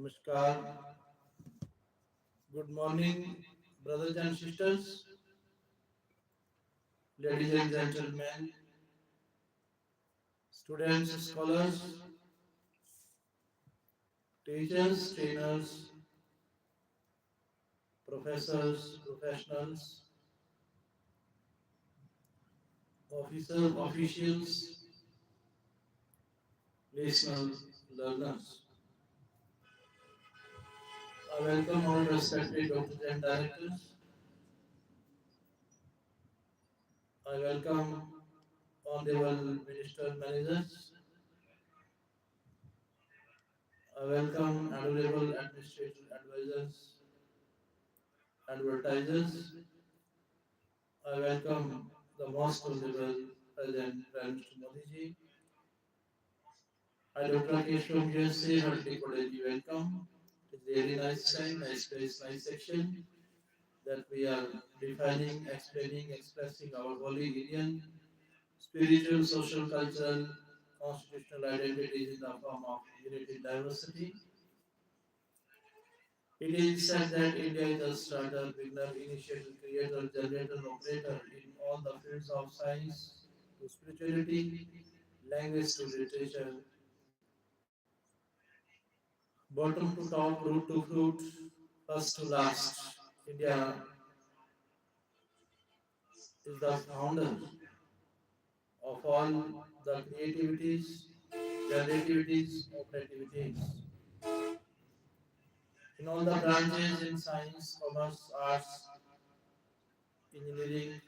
Namaskar. Good morning, brothers and sisters, ladies and gentlemen, students, scholars, teachers, trainers, professors, professionals, officials, listeners, learners. I welcome all respected doctors and directors. I welcome honorable minister managers. I welcome adorable administrative advisors, advertisers. I welcome the most honorable President Prime Minister Modi ji. I Dr. Rakesh from USA, heartily cordially welcome. It's really nice time, nice place, nice section that we are defining, explaining, expressing our holy Indian spiritual, social, cultural, constitutional identities in the form of unity in diversity. It is said that India is a starter, beginner, initiator, creator, generator, operator in all the fields of science to spirituality, language to literature, bottom to top, root to fruit, first to last. India is the founder of all the creativities, generativities, operativities. In all the branches in science, commerce, arts, engineering,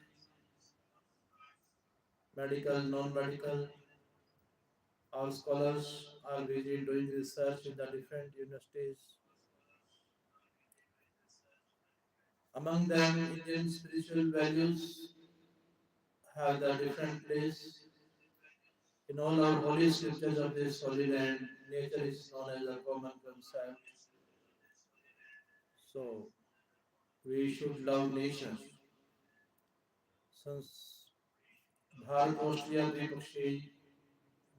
medical, non-medical, our scholars are busy doing research in the different universities. Among them, Indian spiritual values have the different place. In all our holy scriptures of this holy land, nature is known as a common concept. So we should love nature. Since Bharat Austria द्विपक्षीय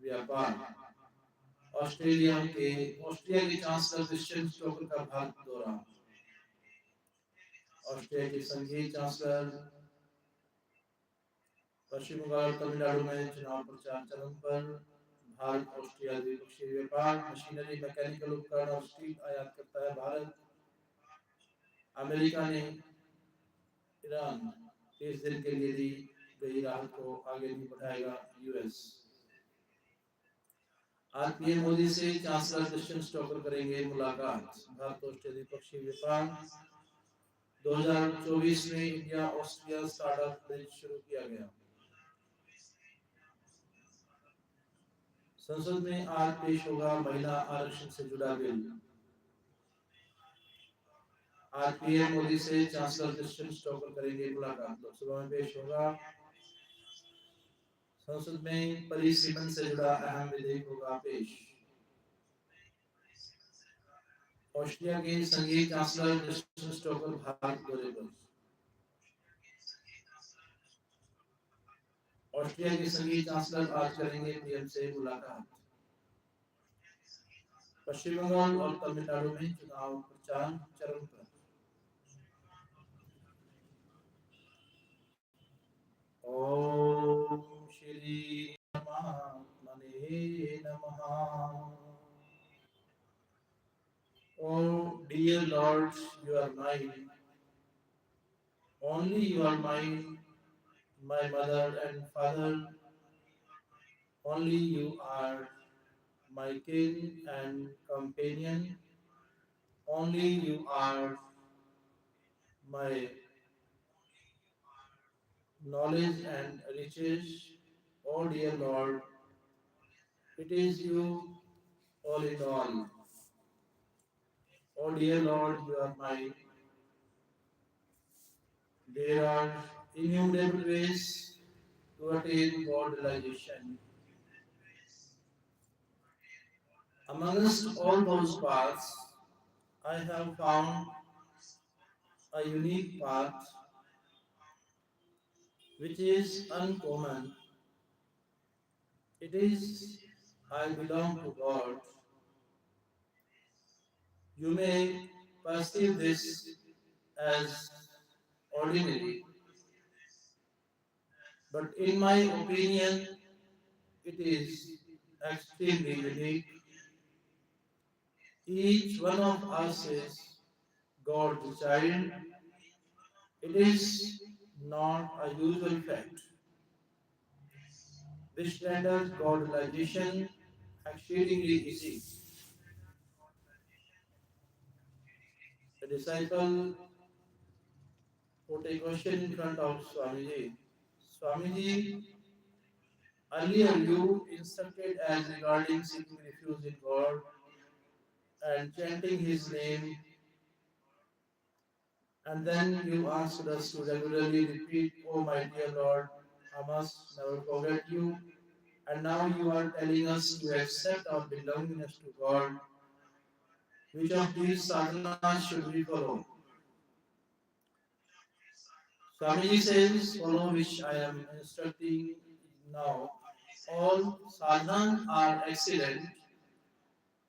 व्यापार Austria के chancellor Christian Stoker का भारत दौरा Austria के संघीय chancellor पश्चिम बंगाल और तमिलनाडु में चुनाव प्रचार चरम पर भारत ऑस्ट्रिया द्विपक्षीय व्यापार मशीनरी मैकेनिकल उपकरण और स्टील आयात करता है भारत अमेरिका ने ईरान 30 दिन के लिए दी गई राहत को आगे नहीं बढ़ाएगा यूएस आज पीएम मोदी से चांसलर क्रिश्चियन स्टोकर करेंगे मुलाकात भारत ऑस्ट्रिया द्विपक्षीय व्यापार 2024 में इंडिया ऑस्ट्रिया स्टार्टअप ब्रिज शुरू किया गया संसद में आज पेश होगा महिला आरक्षण से जुड़ा बिल आज पीएम मोदी से चांसलर क्रिश्चियन स्टोकर करेंगे मुलाकात लोकसभा में पेश होगा संसद में परिसीमन से जुड़ा अहम विधेयक होगा पेश ऑस्ट्रिया के संघीय चांसलर क्रिश्चियन स्टोकर भारत दौरे पर ऑस्ट्रिया के संघीय चांसलर आज करेंगे पीएम से मुलाकात पश्चिम बंगाल और तमिलनाडु में चुनाव प्रचार चरम पर ओम श्री परमात्मने नमः Oh dear Lord, you are mine. Only you are mine, my mother and father. Only you are my king and companion. Only you are my knowledge and riches. Oh dear Lord, it is you all in all. Oh dear Lord, you are mine. There are innumerable ways to attain God realization. Amongst all those paths, I have found a unique path which is uncommon. It is I belong to God. You may perceive this as ordinary, but in my opinion, it is extremely unique. Each one of us is God's child. It is not a usual fact. This renders Godization exceedingly easy. The disciple put a question in front of Swamiji. Swamiji, earlier you instructed as regarding seeking refuge in God and chanting His name, and then you asked us to regularly repeat, "Oh my dear Lord, I must never forget you." And now you are telling us to accept our belongingness to God. Which of these sadhanas should we follow? Swamiji says, follow which I am instructing now. All sadhanas are excellent,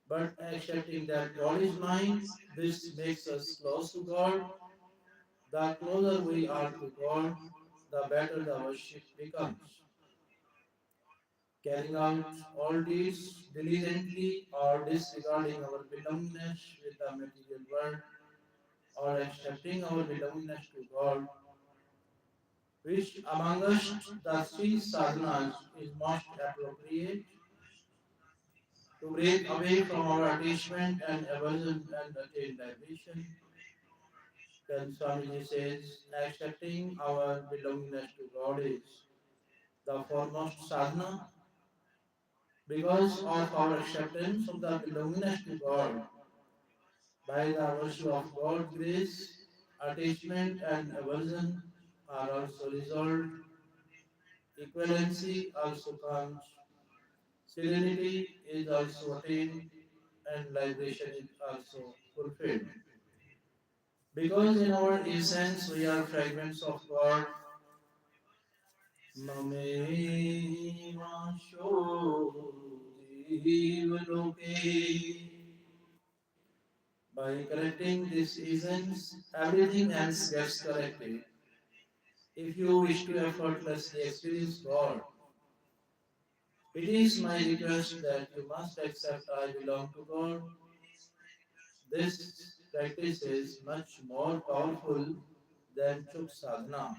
but accepting that God is mine, this makes us close to God. The closer we are to God, the better the worship becomes. Carrying out all deeds diligently or disregarding our belongingness with the material world or accepting our belongingness to God, which among us the three sadhanas is most appropriate to break away from our attachment and aversion and attain liberation. Then Swamiji says, accepting our belongingness to God is the foremost sadhana. Because of our acceptance of the belongingness to God, by the virtue of God's grace, attachment and aversion are also resolved, equivalency also comes, serenity is also attained, and liberation is also fulfilled. Because in our essence we are fragments of God, Mame Vasho Jivaloke. By correcting these essence, everything else gets corrected. If you wish to effortlessly experience God, it is my request that you must accept I belong to God. This practice is much more powerful than Chuk Sadhana.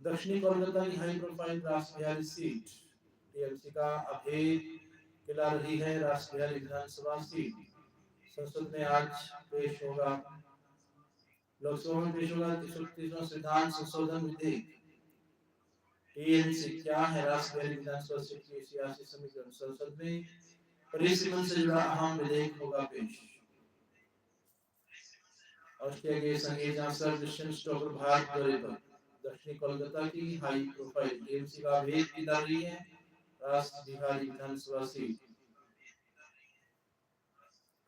दक्षिणी कोलकाता की high profile रास Bihari seat TMC का अभेद खिला रही है रास बिहारी विधानसभा seat संसद में आज पेश होगा लोकसभा में पेश होगा 331वां संविधान संशोधन विधेयक टीएमसी क्या है रास बिहारी विधानसभा सीट की सियासी समीकरण संसद में और इस संबंध से जुड़ा अहम विधेयक होगा पेश ऑस्ट्रिया के संघीय चांसलर क्रिश्चियन स्टोकर भारत दौरे पर दक्षिणी कोलकाता की हाई प्रोफाइल टीएमसी का भेद पिला रही है राष्ट्र बिहारी विधानसभा सीट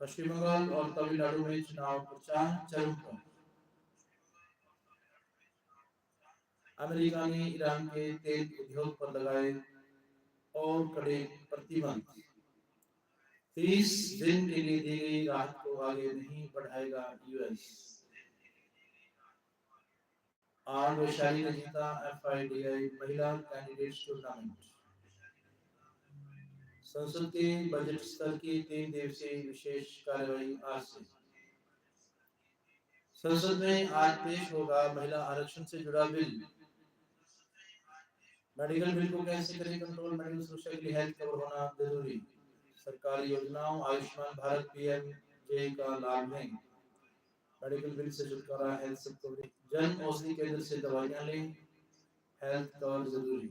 पश्चिम बंगाल और तमिलनाडु में चुनाव प्रचार चरम पर अमेरिका ने ईरान के तेल उद्योग पर लगाए और कड़े प्रतिबंध 30 दिन के लिए दी गई राहत को आगे नहीं बढ़ाएगा यूएस आर वैशाली ने जीता एफआईडीआई महिला कैंडिडेट्स टूर्नामेंट संसद के बजट स्तर की 3 दिवसीय विशेष कार्यवाही आज से संसद में आज पेश होगा महिला आरक्षण से जुड़ा बिल मेडिकल बिल को कैसे करें कंट्रोल मेडिकल सुरक्षा के लिए हेल्थ कवर होना जरूरी सरकारी योजनाओं आयुष्मान भारत पीएम जे का लाभ लें मेडिकल बिल से छुटकारा हेल्थ सब कवरेज जन औषधि केंद्र से दवाइयां लें हेल्थ कवर जरूरी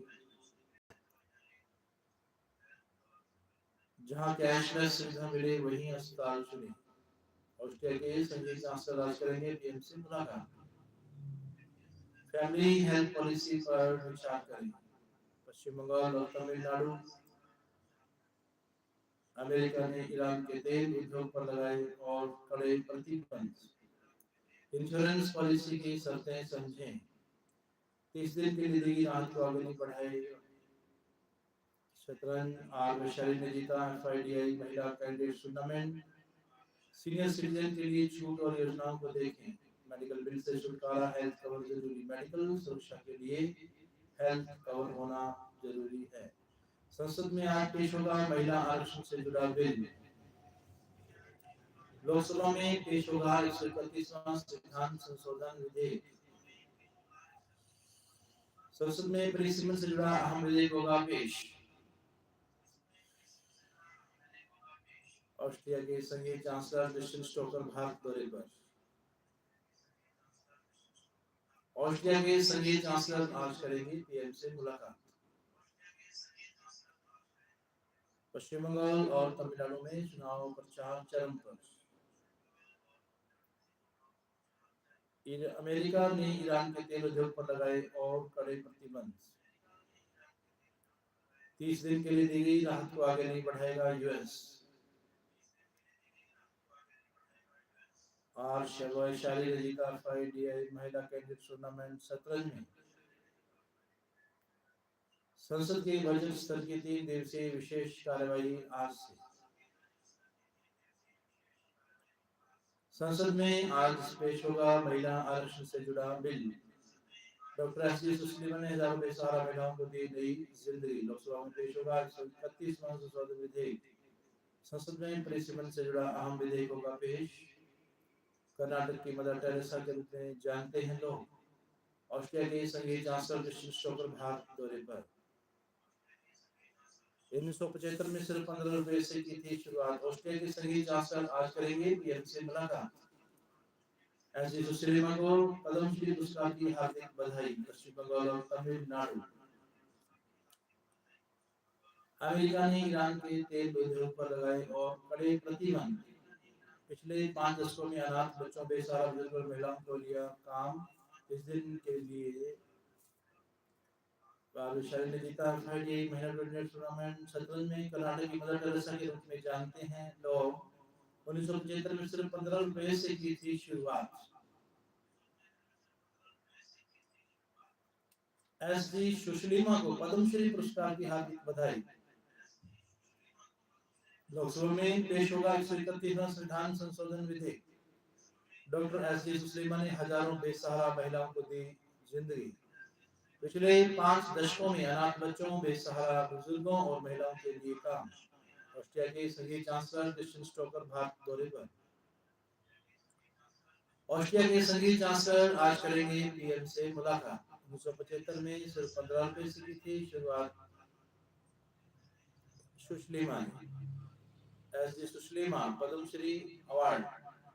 जहां कैशलेस सुविधा मिले वहीं अस्पताल चुने ऑस्ट्रिया के संघीय चांसलर आज करेंगे पीएम से मुलाकात फैमिली हेल्थ पॉलिसी पर विचार करें पश्चिम बंगाल और तमिलनाडु अमेरिका ने ईरान के तेल उद्योग पर लगाए और कड़े प्रतिबंध इंश्योरेंस पॉलिसी की शर्तें समझें 30 दिन के लिए दी राहत को आगे नहीं बढ़ाए शतरंज आर वैशाली ने जीता एफआईडीआई महिला कैंडिडेट टूर्नामेंट सीनियर सिटीजन के लिए छूट और योजनाओं को देखें। मेडिकल बिल से छुटकारा, हेल्थ कवर जरूरी, मेडिकल सुरक्षा के लिए हेल्थ कवर होना जरूरी है। संसद में आज पेश होगा महिला आरक्षण से जुड़ा बिल। लोकसभा में पेश होगा 131वां संविधान संशोधन विधेयक। संसद में परिसीमन से जुड़ा अहम विधेयक होगा पेश। ऑस्ट्रिया के संघीय चांसलर क्रिस्टियन स्टोकर भारत दौरे पर। ऑस्ट्रिया के संघीय चांसलर आज करेंगे पीएम से मुलाकात। पश्चिम बंगाल और तमिलनाडु में चुनाव प्रचार चरम पर। अमेरिका ने ईरान के तेल उद्योग पर लगाए और कड़े प्रतिबंध। 30 दिन के लिए दी गई राहत को आगे नहीं बढ़ाएगा यूएस। आज वैशाली रजिका FIDI महिला कैंडिडेट टूर्नामेंट शतरंज में संसद के बजट स्तर की 3 दिवसीय विशेष कार्यवाही आज से। संसद में आज पेश होगा महिला आरक्षण से जुड़ा बिल। डॉक्टर एस सुशील ने हजारों बेसहारा महिलाओं को दी नई जिंदगी। लोकसभा में पेश होगा 131वां संशोधन विधेयक। संसद में परिसीमन से जुड़ा अहम विधेयक होगा पेश। कर्नाटक की मदर टेरेसा के रूप में जानते हैं लोग। ऑस्ट्रिया के संघीय चांसलर क्रिस्टियन स्टोकर भारत दौरे पर। 1975 में सिर्फ 15 रुपए से की थी शुरुआत। ऑस्ट्रिया के संघीय चांसलर आज करेंगे पीएम से मुलाकात। ऐसी सुशीलिमा को पद्मश्री पुरस्कार की हार्दिक बधाई। पश्चिम बंगाल और तमिलनाडु। अमेरिका ने ईरान के तेल उद्योग पर लगाए और कड़े प्रतिबंध। पिछले 5 दशकों में अनाथ बच्चों, बेसहारा बुजुर्ग और महिलाओं को लिया काम। इस दिन के लिए वैशाली ने जीता FIDI महिला कैंडिडेट टूर्नामेंट शतरंज में। कर्नाटक की मदर टेरेसा के रूप में जानते हैं लोग। 1975 में सिर्फ 15 रुपए से की थी शुरुआत। SD सुशीलिमा को पद्मश्री पुरस्कार की हार्दिक बधाई। लोकसभा में पेश होगा 131वां संविधान संशोधन विधेयक। डॉक्टर SD सुशीलिमा ने हजारों बेसहारा महिलाओं को दी जिंदगी। पिछले 5 दशकों में अनाथ बच्चों, बेसहारा बुजुर्गों और महिलाओं के लिए काम। ऑस्ट्रिया के संघीय चांसलर क्रिस्टियन स्टोकर भारत दौरे पर। ऑस्ट्रिया के संघीय चांसलर आज करेंगे पीएम से मुलाकात। 1975 में सिर्फ 15 रुपए से की थी शुरुआत। सुशीलिमा ने SD सुशीलिमा पद्मश्री अवार्ड।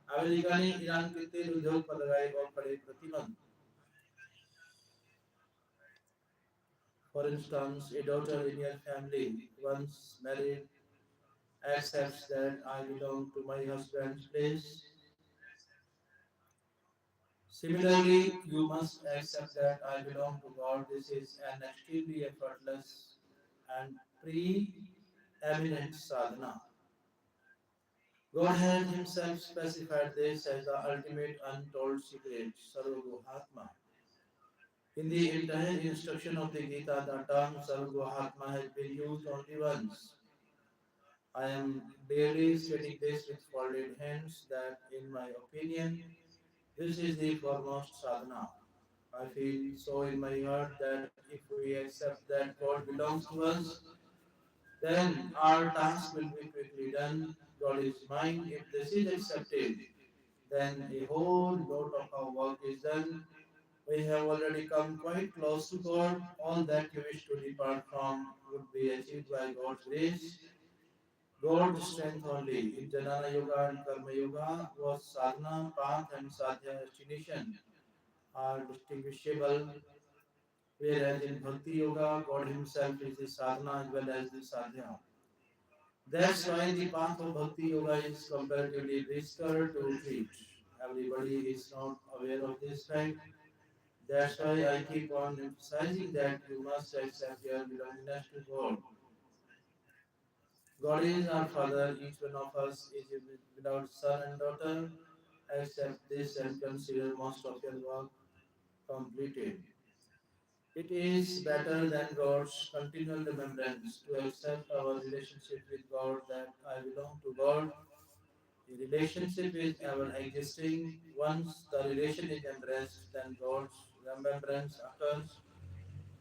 अमेरिका ने ईरान के तेल उद्योग पर लगाए और कड़े प्रतिबंध। For instance, a daughter in your family once married accepts that I belong to my husband's place. Similarly, you must accept that I belong to God. This is an extremely effortless and preeminent sadhana. God had himself specified this as the ultimate untold secret, Sarvaguhatma. In the entire instruction of the Gita, the term Sarvaguhatma has been used only once. I am daily stating this with folded hands that, in my opinion, this is the foremost sadhana. I feel so in my heart that if we accept that God belongs to us, then our task will be quickly done. God is mine. If this is accepted, then a whole lot of our work is done. We have already come quite close to God. All that you wish to depart from would be achieved by God's grace. God's strength only. In Jnana Yoga and Karma Yoga, both sadhana, path, and sadhya destination are distinguishable, whereas in Bhakti Yoga, God Himself is the sadhana as well as the sadhya. That's why the path of Bhakti Yoga is comparatively brisker to treat. Everybody is not aware of this fact. That's why I keep on emphasizing that you must accept your belongingness to God. God is our Father, each one of us is a beloved son and daughter. Accept this and consider most of your work completed. It is better than God's continual remembrance to accept our relationship with God that I belong to God. A relationship is ever existing. Once the relation is embraced, then God's remembrance occurs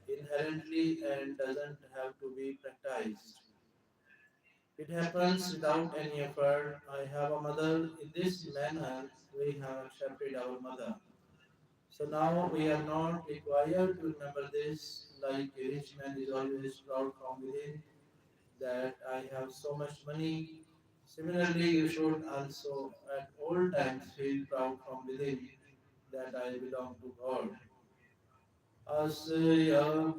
inherently and doesn't have to be practiced. It happens without any effort. I have a mother. In this manner, we have accepted our mother. So now we are not required to remember this, like a rich man is always proud from within that I have so much money. Similarly, you should also at all times feel proud from within that I belong to God. Asyabhimana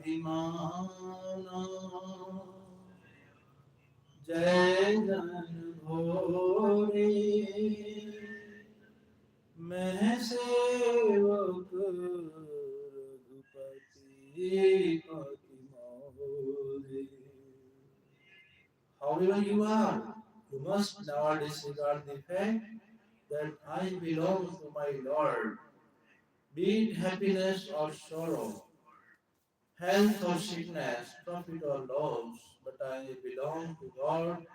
Jai Jan Bhore मैं सेवक रघुपति पति मोरे. However you are, you must never disregard the fact that I belong to my Lord, be it happiness or sorrow, health or sickness, profit or loss, but I belong to God.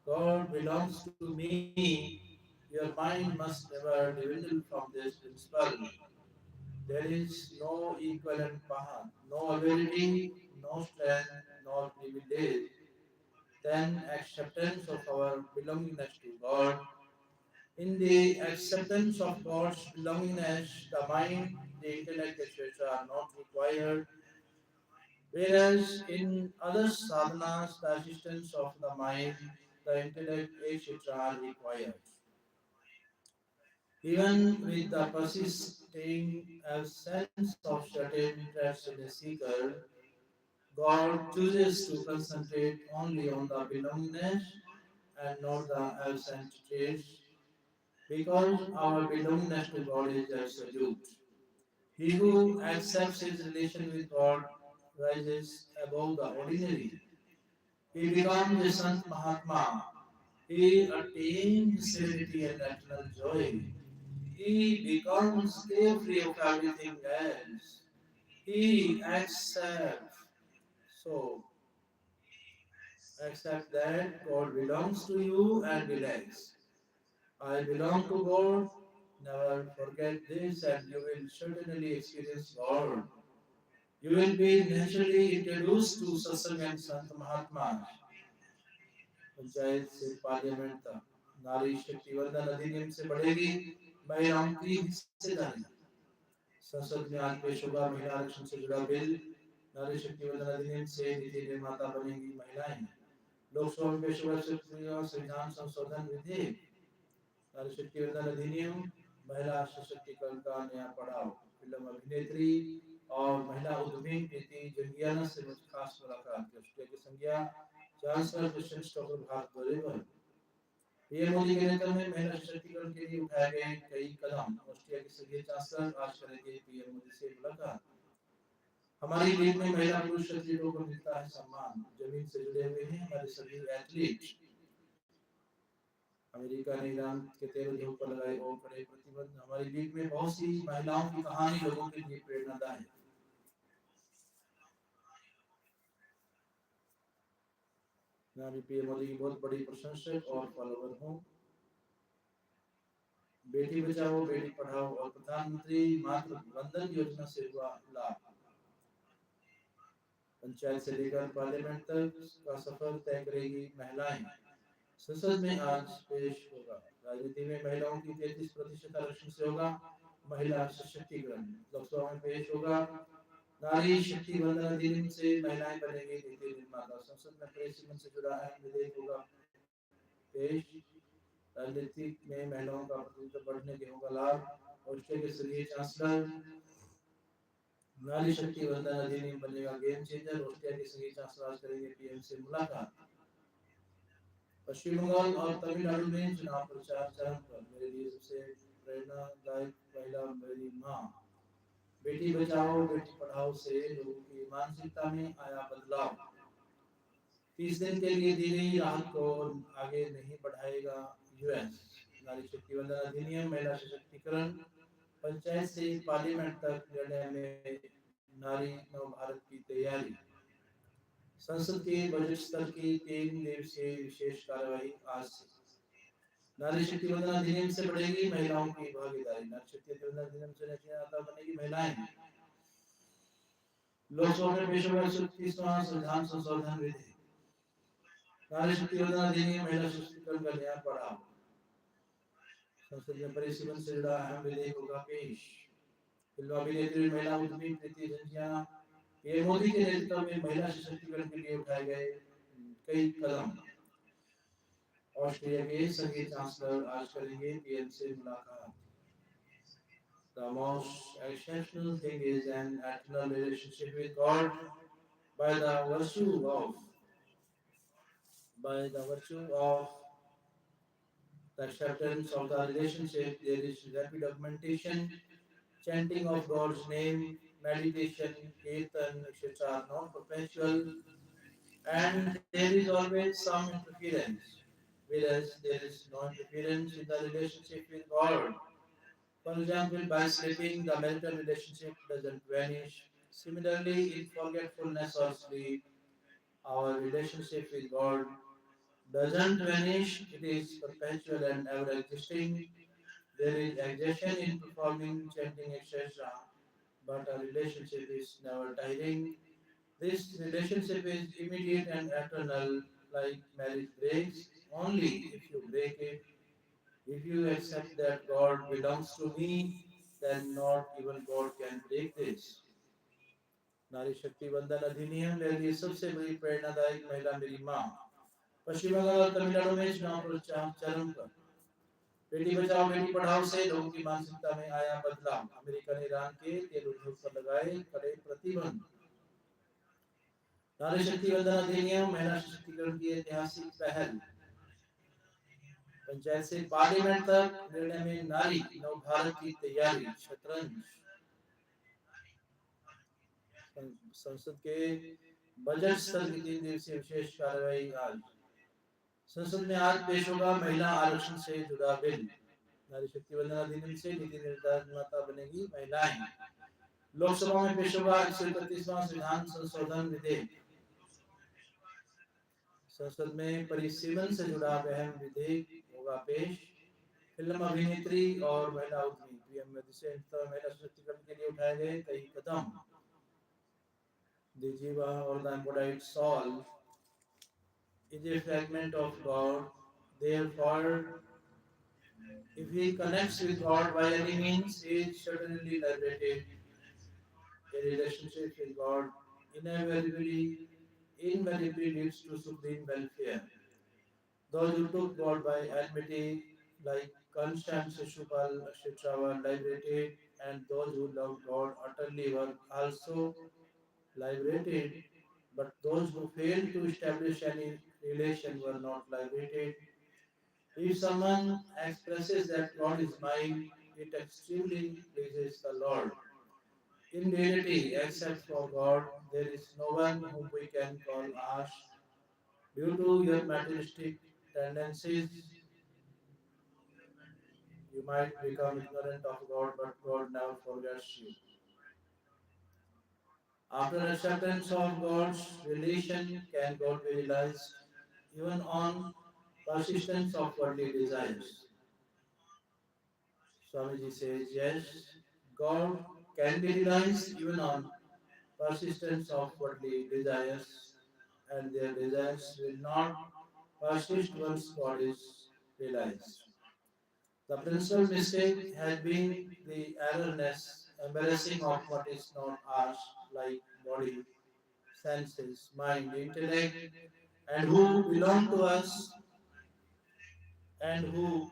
God belongs to me. Your mind must never dwindle from this principle. There is no equivalent path, no ability, no strength, nor privilege than acceptance of our belongingness to God. In the acceptance of God's belongingness, the mind, the intellect, etc. are not required, whereas in other sadhanas, the assistance of the mind, the intellect, etc. are required. Even with the persisting absence of certain traits in a seeker, God chooses to concentrate only on the belongingness and not the absent traits, because our belongingness to God is absolute. He who accepts his relation with God rises above the ordinary. He becomes a Sant Mahatma. He attains serenity and eternal joy. He becomes carefree of everything else. He accepts. So, accept that God belongs to you and relax. I belong to God. Never forget this, and you will certainly experience God. You will be naturally introduced to Satsang and Sant Mahatmas, panchayat से parliament तक. नारी शक्ति वंदन अधिनियम से बढ़ेगी महिलाओं की हिस्सेदारी. संसद में आज पेश होगा महिला आरक्षण से जुड़ा बिल. नारी शक्ति वंदन अधिनियम से नीति निर्माता बनेंगी महिलाएं. लोकसभा में पेश होगा संविधान संशोधन विधेयक. नारी शक्ति वंदन अधिनियम महिला सशक्तिकरण का नया पड़ाव. फिल्म अभिनेत्री और महिला उद्यमी प्रीति जंगियाना से मुझ खास मुलाकात. ऑस्ट्रेलिया की संज्ञा चांसलर प्रेसिडेंट डॉक्टर भारत दौरे पर. पीएम मोदी के नेतृत्व में महिला सशक्तिकरण के लिए उठाए गए कई कदम. ऑस्ट्रेलिया के संघीय चांसलर आज करेंगे पीएम मोदी से मुलाकात. हमारी लीग में महिला पुरुष एथलीटों को मिलता है सम्मान. जमीन से जुड़े हुए हैं हमारे सभी एथलीट. अमेरिका ने ईरान के तेल उद्योग पर लगाए और कड़े प्रतिबंध. हमारी लीग में बहुत सी महिलाओं की कहानी लोगों के लिए प्रेरणादायक. मैं भी पीएम मोदी की बहुत बड़ी प्रशंसक और फॉलोवर हूँ. बेटी बचाओ बेटी पढ़ाओ और प्रधानमंत्री मातृ वंदन योजना से हुआ लाभ. पंचायत से लेकर पार्लियामेंट तक का सफर तय करेगी महिलाएं. संसद में आज पेश होगा. राजनीति में महिलाओं की 33% आरक्षण से होगा महिला सशक्तिकरण. लोकसभा में पेश होगा नारी शक्ति वंदन अधिनियम से महिलाएं बनेंगी नीति निर्माता. संसद में प्रेस से जुड़ा अहम विधेयक होगा पेश. राजनीति में महिलाओं का प्रतिनिधित्व बढ़ने के होगा लाभ. ऑस्ट्रेलिया के संघीय चांसलर नारी शक्ति वंदन अधिनियम बनेगा गेम चेंजर. ऑस्ट्रेलिया के संघीय चांसलर आज करेंगे पीएम से मुलाकात. पश्चिम बंगाल और तमिलनाडु में चुनाव प्रचार चरम पर. मेरे लिए सबसे प्रेरणादायक पहला मेरी माँ. बेटी बचाओ बेटी पढ़ाओ से लोगों की मानसिकता में आया बदलाव. 30 दिन के लिए दी गई राहत को आगे नहीं बढ़ाएगा यूएस. नारी शक्ति वंदन अधिनियम महिला सशक्तिकरण. पंचायत से पार्लियामेंट तक निर्णय में नारी नव भारत की तैयारी. संसद के बजट स्तर की 3 दिवसीय विशेष कार्यवाही आज से. नारी शक्ति वंदना अधिनियम से बढ़ेगी महिलाओं की भागीदारी। नारी शक्ति वंदना अधिनियम से निश्चित बनेगी महिलाएं। लोकसभा में पेश होगा 130वां संविधान संशोधन विधेयक। नारी शक्ति वंदना अधिनियम महिला सशक्तिकरण का न्याय बढ़ाओ। संसद में परिसीमन से जुड़ा अहम विधेयक होगा पेश। फिल्म अभिनेत्री महिला उद्यमी प्रीति जिंजिया पीएम मोदी के नेतृत्व में महिला सशक्तिकरण के लिए उठाए गए कई कदम। ऑस्ट्रेलिया के संगीत चांसलर आज करेंगे पीएम से मुलाकात। The most exceptional thing is an eternal relationship with God by the virtue of the acceptance of the relationship. There is rapid augmentation, chanting of God's name, meditation, kirtan, etc. are not perpetual, and there is always some interference, whereas there is no interference in the relationship with God. For example, by sleeping, the marital relationship doesn't vanish. Similarly, in forgetfulness or sleep, our relationship with God doesn't vanish, it is perpetual and ever existing. There is exhaustion in performing, chanting, etc., but our relationship is never tiring. This relationship is immediate and eternal, like marriage breaks, only if you break it. If you accept that God belongs to me, then not even God can break this. नारी शक्ति वंदन अधिनियम मेरे लिए सबसे बड़ी प्रेरणादायक महिला मेरी माँ। पश्चिम बंगाल और तमिलनाडु में चुनाव प्रचार चरम पर। बेटी बचाओ बेटी पढ़ाओ से लोगों की मानसिकता में आया बदलाव। अमेरिका ने ईरान के तेल उद्योग पर लगाए कड़े प्रतिबंध। नारी शक्ति वंदन अधिनियम महिला सशक्तिकरण की ऐतिहासिक पहल। पंचायत से पार्लियामेंट तक निर्णय में नारी। नव भारत की तैयारी। शतरंज। संसद के बजट सत्र की 3 दिवसीय विशेष कार्यवाही आज। संसद में आज पेश होगा महिला आरक्षण से जुड़ा बिल। नारी शक्ति वंदन अधिनियम से नीति निर्माता बनेगी महिलाएं। लोकसभा में पेश होगा 131वां संविधान संशोधन विधेयक। संसद में परिसीमन से जुड़ा अहम विधेयक होगा पेश। फिल्म अभिनेत्री और महिला उद्यमी पीएम मोदी से महिला सशक्तिकरण के लिए उठाए गए कई कदम। The jiva or the embodied soul is a fragment of God. Therefore, if he connects with God by any means, he is certainly liberated. A relationship with God invariably leads to supreme welfare. Those who took God by enmity, like Constant Shishupal, etc., were liberated, and those who loved God utterly were also liberated. But those who failed to establish any relation were not liberated. If someone expresses that God is mine, it extremely pleases the Lord. In reality, except for God, there is no one whom we can call ours. Due to your materialistic tendencies, you might become ignorant of God, but God never forgets you. After acceptance of God's relation, can God be realized even on persistence of worldly desires? Swamiji says, yes, God can be realized even on persistence of worldly desires, and their desires will not persist once God is realized. The principal mistake has been the erroneous embarrassing of what is not ours, like body, senses, mind, intellect, and who belong to us, and who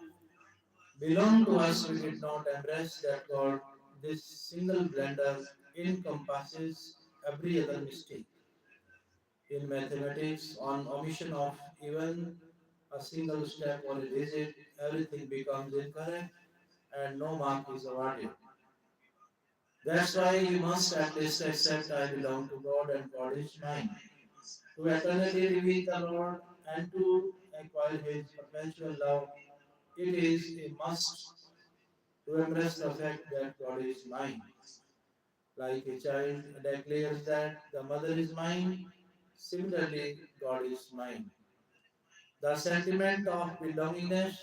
belong to us, we did not embrace that God. This single blender encompasses every other mistake. In mathematics, on omission of even a single step or a digit, everything becomes incorrect and no mark is awarded. That's why you must at least accept I belong to God and God is mine. To eternally live with the Lord and to acquire His perpetual love, it is a must to embrace the fact that God is mine. Like a child declares that the mother is mine, similarly, God is mine. The sentiment of belongingness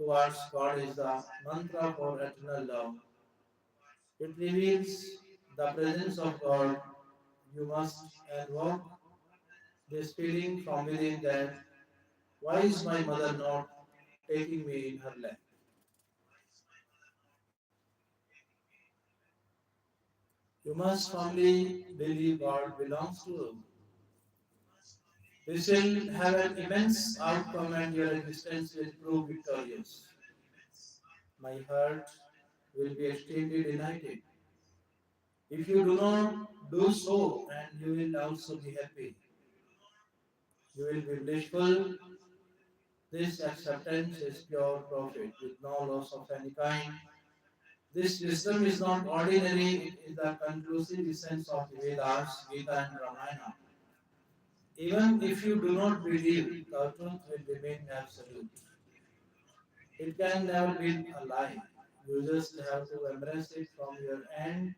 towards God is the mantra for eternal love. It reveals the presence of God. You must invoke this feeling from within that why is my mother not taking me in her lap? You must firmly believe God belongs to you. This will have an immense outcome and your existence will prove victorious. My heart will be extremely delighted. If you do not do so, and you will also be happy. You will be blissful. This acceptance is pure profit with no loss of any kind. This wisdom is not ordinary, it is the conclusive essence of the Vedas, Gita and Ramayana. Even if you do not believe, the truth will remain absolute. It can never be a lie. You just have to embrace it from your end.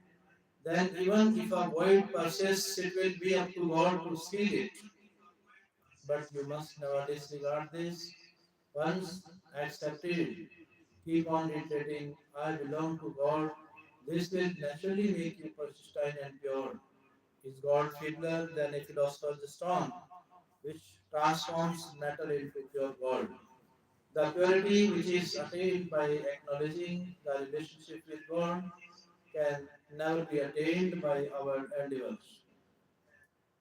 Then, even if a void persists, it will be up to God to seal it. But you must never disregard this. Once accepted, keep on reiterating, I belong to God. This will naturally make you persistent and pure. Is God fiddler than a philosopher's stone, which transforms matter into pure gold? The purity which is attained by acknowledging the relationship with God can never be attained by our endeavors.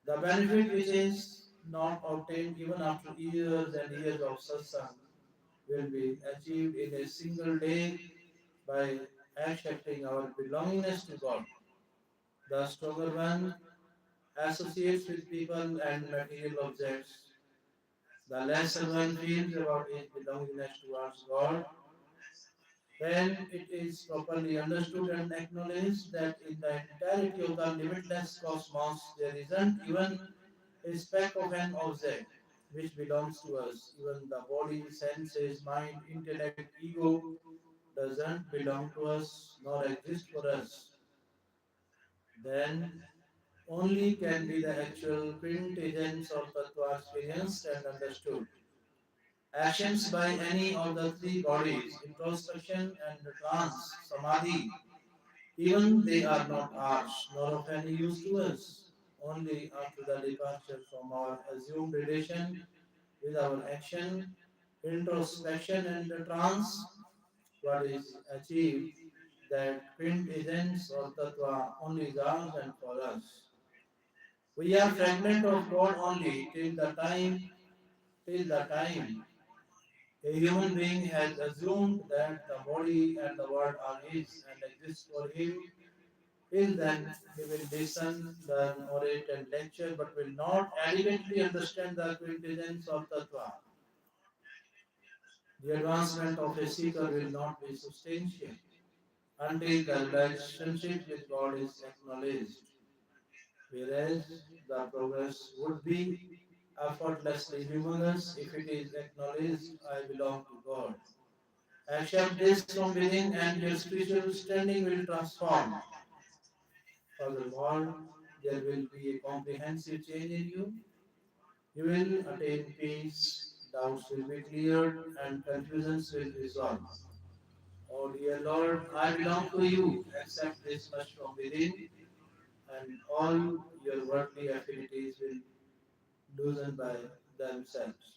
The benefit which is not obtained even after years and years of satsang will be achieved in a single day by accepting our belongingness to God. The stronger one associates with people and material objects. The lesser one feels about his belongingness towards God. When it is properly understood and acknowledged that in the entirety of the limitless cosmos there isn't even a speck of an object which belongs to us. Even the body, senses, mind, intellect, ego doesn't belong to us nor exist for us. Then only can be the actual quintessence of tattva experienced and understood. Actions by any of the three bodies, introspection and trance, samadhi, even they are not ours, nor of any use to us. Only after the departure from our assumed relation with our action, introspection and the trance, what is achieved, that quintessence or tattva only is ours and for us. We are fragment of God only till the time a human being has assumed that the body and the world are his and exist for him. Till then, he will listen, learn, orate, and lecture, but will not adequately understand the quintessence of tattva. The advancement of a seeker will not be substantial until the relationship with God is acknowledged, whereas the progress would be effortlessly humorous if it is acknowledged I belong to God. Accept this from within and your spiritual standing will transform. Furthermore, there will be a comprehensive change in you. You will attain peace, doubts will be cleared, and confusions will resolve. Oh dear Lord, I belong to you. Accept this much from within, and all your worldly affinities will loosen by themselves.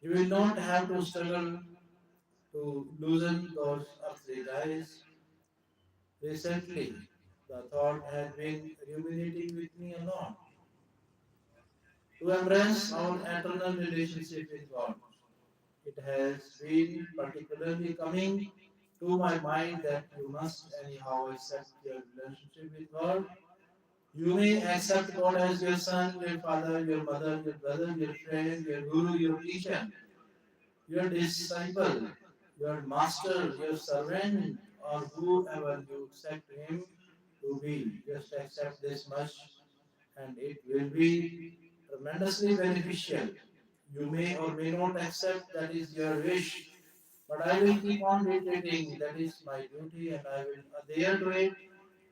You will not have to struggle to loosen those earthly ties. Recently, the thought has been ruminating with me a lot to embrace our eternal relationship with God. It has been particularly coming to my mind that you must anyhow accept your relationship with God. You may accept God as your son, your father, your mother, your brother, your friend, your guru, your teacher, your disciple, your master, your servant, or whoever you accept him to be. Just accept this much and it will be tremendously beneficial. You may or may not accept, that is your wish, but I will keep on reiterating that is my duty and I will adhere to it.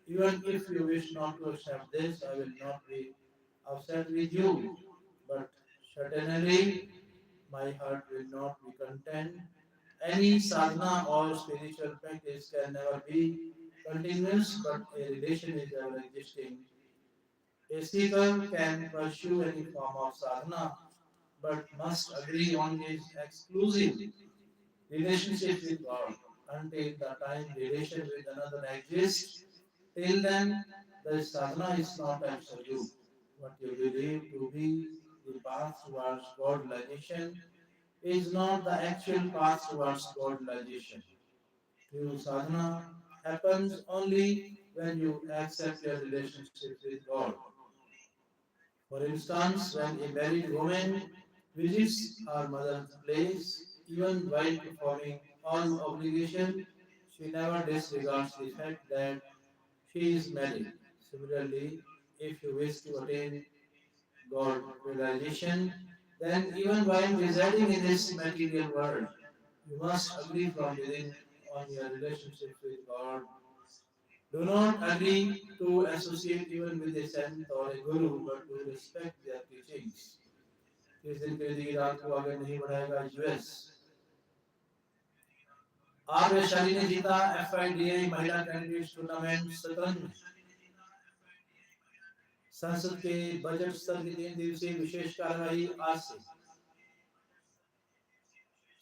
Even if you wish not to accept this, I will not be upset with you. But certainly my heart will not be content Any sadhana or spiritual practice can never be continuous, but a relation is ever existing. A seeker can pursue any form of sadhana, but must agree on his exclusive relationship with God until the time relation with another exists. Till then, the sadhana is not absolute. What you believe to be the path towards God realization is not the actual path towards God realization. True sadhana happens only when you accept your relationship with God. For instance, when a married woman visits her mother's place, even while performing all obligation, she never disregards the fact that she is married. Similarly, if you wish to attain God realization, then even while residing in this material world, you must agree from within on your relationship with God. Do not agree to associate even with a saint or a guru, but to respect their teachings. इस दिन के लिए Iran को आगे नहीं बढ़ाएगा US. Are Vaishali ने जीता एफआईडीआई महिला कैंडिडेट्स टूर्नामेंट शतरंज में। संसद के बजट सत्र की 3 दिवसीय विशेष कार्यवाही आज से।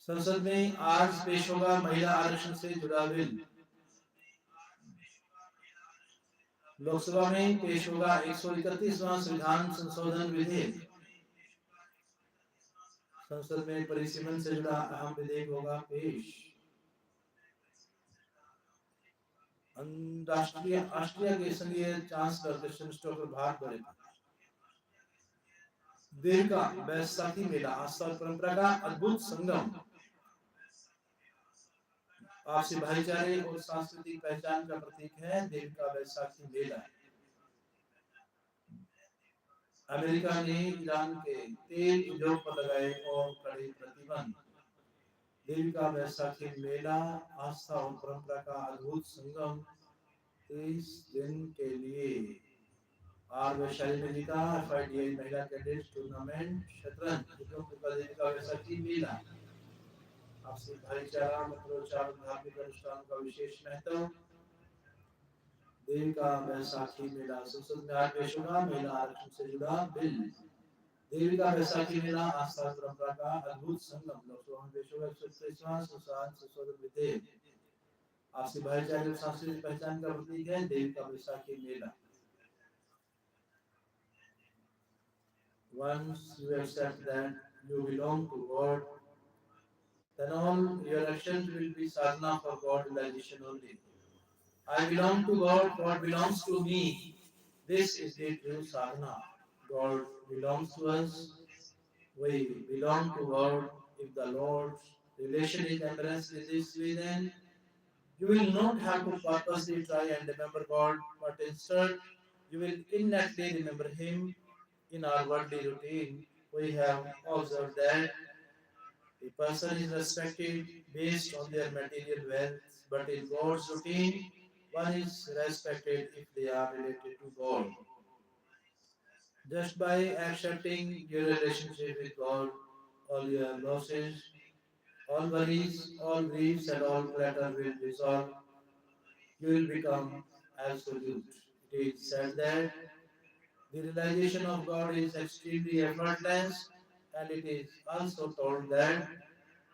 संसद में आज पेश होगा महिला आरक्षण से जुड़ा बिल। लोकसभा में पेश होगा 131वां संविधान संशोधन विधेयक। संसद में परिसीमन से जुड़ा अहम विधेयक होगा पेश। राष्ट्रीय ऑस्ट्रिया के संघीय चांसलर क्रिश्चियन स्टोफर भारत दौरे पर। देव का बैसाखी मेला आस्था और परंपरा का अद्भुत संगम, आपसी भाईचारे और सांस्कृतिक पहचान का प्रतीक है देव का बैसाखी मेला। अमेरिका ने ईरान के तेल उद्योग पर लगाए और कड़े प्रतिबंध। देवी का बैसाखी मेला आस्था और परंपरा का अद्भुत संगम 30 दिन के लिए। आर वैशाली ने जीता एफआईडीआई महिला कैडेट्स टूर्नामेंट शतरंज। देवी का बैसाखी मेला आपसी भाईचारा, मंत्रोच्चार, धार्मिक अनुष्ठान का विशेष महत्व। देवी का बैसाखी मेला संसद में आज पेश होगा महिला आरक्षण से जुड़ा बिल। देवी का बैसाखी मेला आस्था और परंपरा का अद्भुत संगम। लोकसभा में पेश होगा 131वां संशोधन विधेयक। आपसी भाईचारे और सांस्कृतिक पहचान का प्रतीक है देवी का बैसाखी मेला। Once you accept that you belong to God, then all your actions will be sadhana for God realization only. I belong to God, God belongs to me. This is the true sadhana. God belongs to us, we belong to God. If the Lord's relation is embraced in this way, then you will not have to purposely try and remember God, but instead you will innately remember Him. In our worldly routine, we have observed that a person is respected based on their material wealth, but in God's routine, one is respected if they are related to God. Just by accepting your relationship with God, all your losses, all worries, all griefs, and all clutter will dissolve. You will become absolute. It is said that the realization of God is extremely effortless, and it is also told that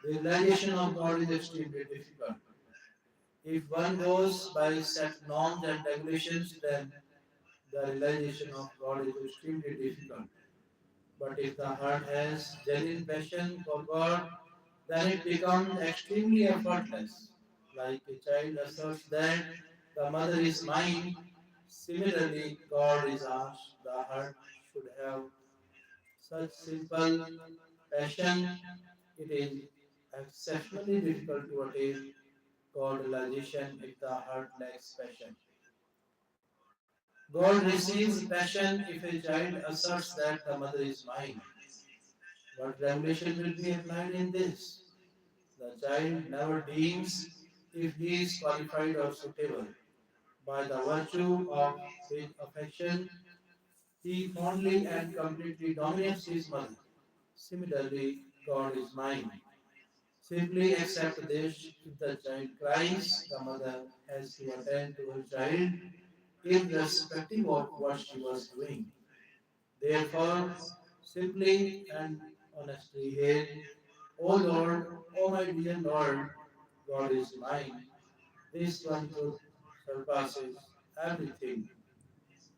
the realization of God is extremely difficult. If one goes by set norms and regulations, then the realization of God is extremely difficult. But if the heart has genuine passion for God, then it becomes extremely effortless. Like a child asserts that the mother is mine, similarly, God is ours. The heart should have such simple passion. It is exceptionally difficult to attain God realization if the heart lacks passion. God receives passion if a child asserts that the mother is mine. What regulation will be applied in this? The child never deems if he is qualified or suitable. By the virtue of his affection, he fondly and completely dominates his mother. Similarly, God is mine. Simply accept this. If the child cries, the mother has to attend to her child, irrespective of what she was doing. Therefore, simply and honestly hail, O Lord, O my dear Lord, God is mine. This one truth surpasses everything.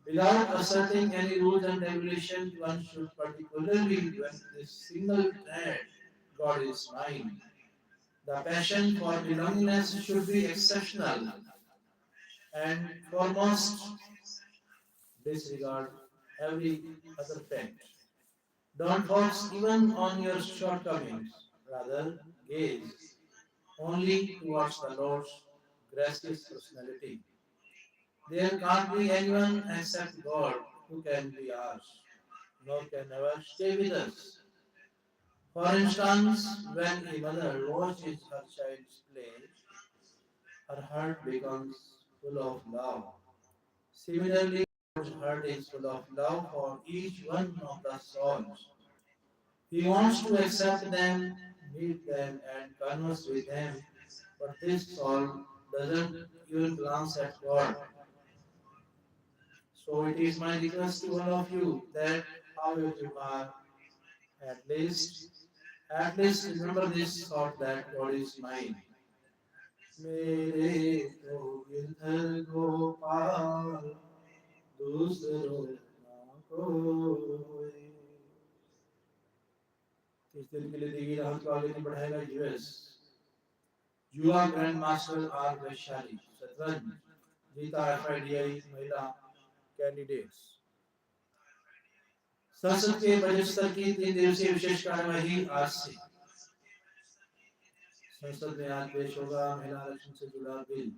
Without asserting any rules and regulations, one should particularly dwell this single thread, God is mine. The passion for belongingness should be exceptional and foremost disregard every other fact. Don't focus even on your shortcomings, rather gaze only towards the Lord's gracious personality. There can't be anyone except God who can be ours, nor can ever stay with us. For instance, when a mother watches her child's play, her heart becomes full of love. Similarly, God's heart is full of love for each one of the souls. He wants to accept them, meet them, and converse with them, but this soul doesn't even glance at God. So it is my request to all of you that however you are, at least, at least remember this thought that God is mine. मेरे तो गिरधर गोपाल दूसरों ना कोई। इस दिन के लिए दी गई राहत को आगे नहीं बढ़ाएगा यूएस। युवा ग्रैंड मास्टर आर वैशाली शतरंज जीता एफआईडीआई महिला कैंडिडेट्स। संसद के बजट सत्र की 3 दिवसीय विशेष कार्यवाही आज से। संसद में आज पेश होगा महिला आरक्षण से जुड़ा बिल।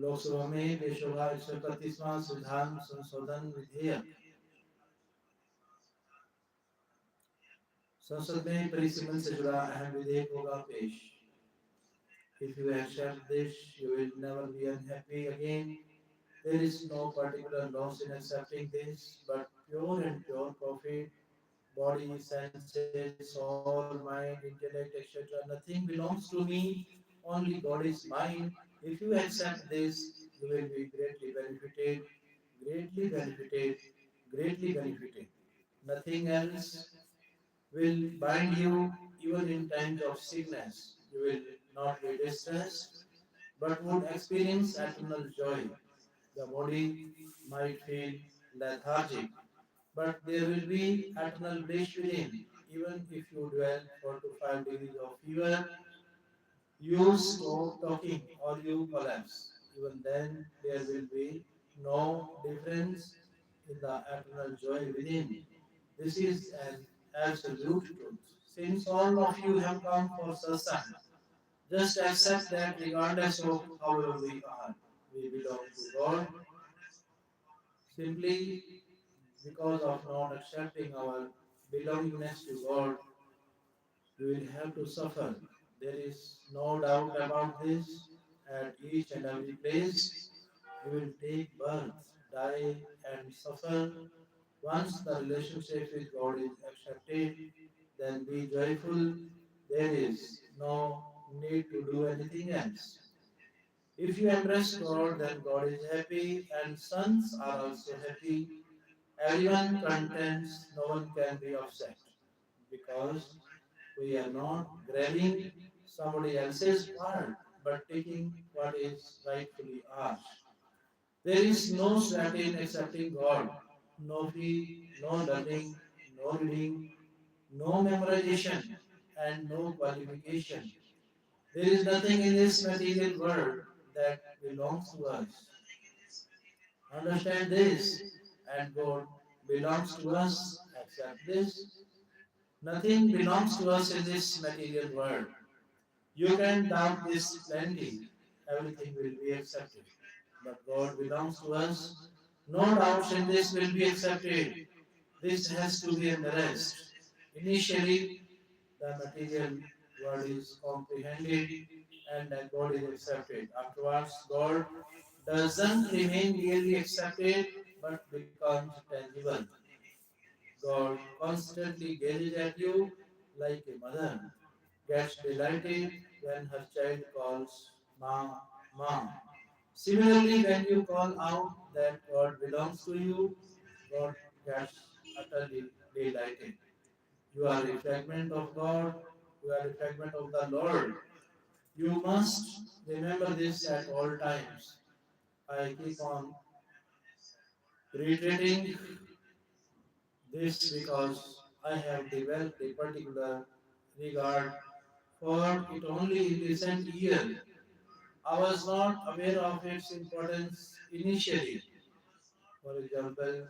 लोकसभा में पेश होगा 131वां संविधान संशोधन विधेयक। संसद में परिसीमन से जुड़ा अहम विधेयक होगा पेश। If you accept this, you will never be unhappy again. There is no particular loss in accepting this, but pure and pure profit. Body, senses, soul, mind, intellect, etc. Nothing belongs to me, only God is mine. If you accept this, you will be greatly benefited, greatly benefited, greatly benefited. Nothing else will bind you even in times of sickness. You will not be distressed, but would experience eternal joy. The body might feel lethargic, but there will be eternal bliss within. Even if you dwell 4 to 5 degrees of fever, you stop talking or you collapse. Even then, there will be no difference in the eternal joy within. This is an absolute truth. Since all of you have come for satsang, just accept that regardless of however we are, we belong to God. Simply because of not accepting our belongingness to God, we will have to suffer. There is no doubt about this. At each and every place, we will take birth, die, and suffer. Once the relationship with God is accepted, then be joyful. There is no need to do anything else. If you embrace God, then God is happy, and sons are also happy. Everyone contents, no one can be upset because we are not grabbing somebody else's part but taking what is rightfully ours. There is no sweat in accepting God, no fee, no learning, no reading, no memorization, and no qualification. There is nothing in this material world that belongs to us. Understand this, and God belongs to us. Accept this. Nothing belongs to us in this material world. You can doubt this plenty. Everything will be accepted. But God belongs to us. No doubts in this will be accepted. This has to be embraced. Initially, the material world is comprehended and then God is accepted. Afterwards, God doesn't remain merely accepted but becomes tangible. God constantly gazes at you like a mother gets delighted when her child calls Ma, Mom. Similarly, when you call out that God belongs to you, God gets utterly delighted. You are a fragment of God, you are a fragment of the Lord. You must remember this at all times. I keep on reiterating this because I have developed a particular regard for it only in recent years. I was not aware of its importance initially. For example,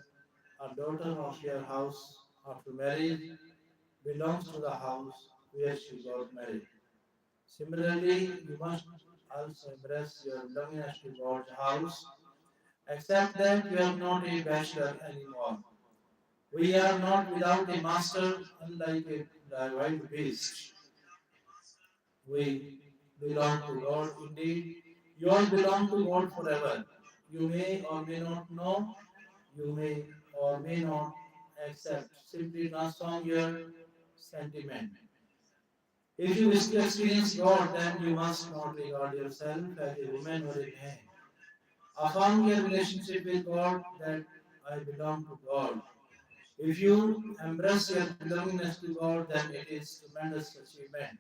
a daughter of your house after marriage belongs to the house where she got married. Similarly, you must also embrace your belongingness to God's house. Accept that you are not a bachelor anymore. We are not without a master, unlike a wild beast. We belong to God indeed. You all belong to God forever. You may or may not know, you may or may not accept. Simply transform your sentiment. If you wish to experience God, then you must not regard yourself as a woman or a man. Affirm your relationship with God that I belong to God. If you embrace your belongingness to God, then it is tremendous achievement.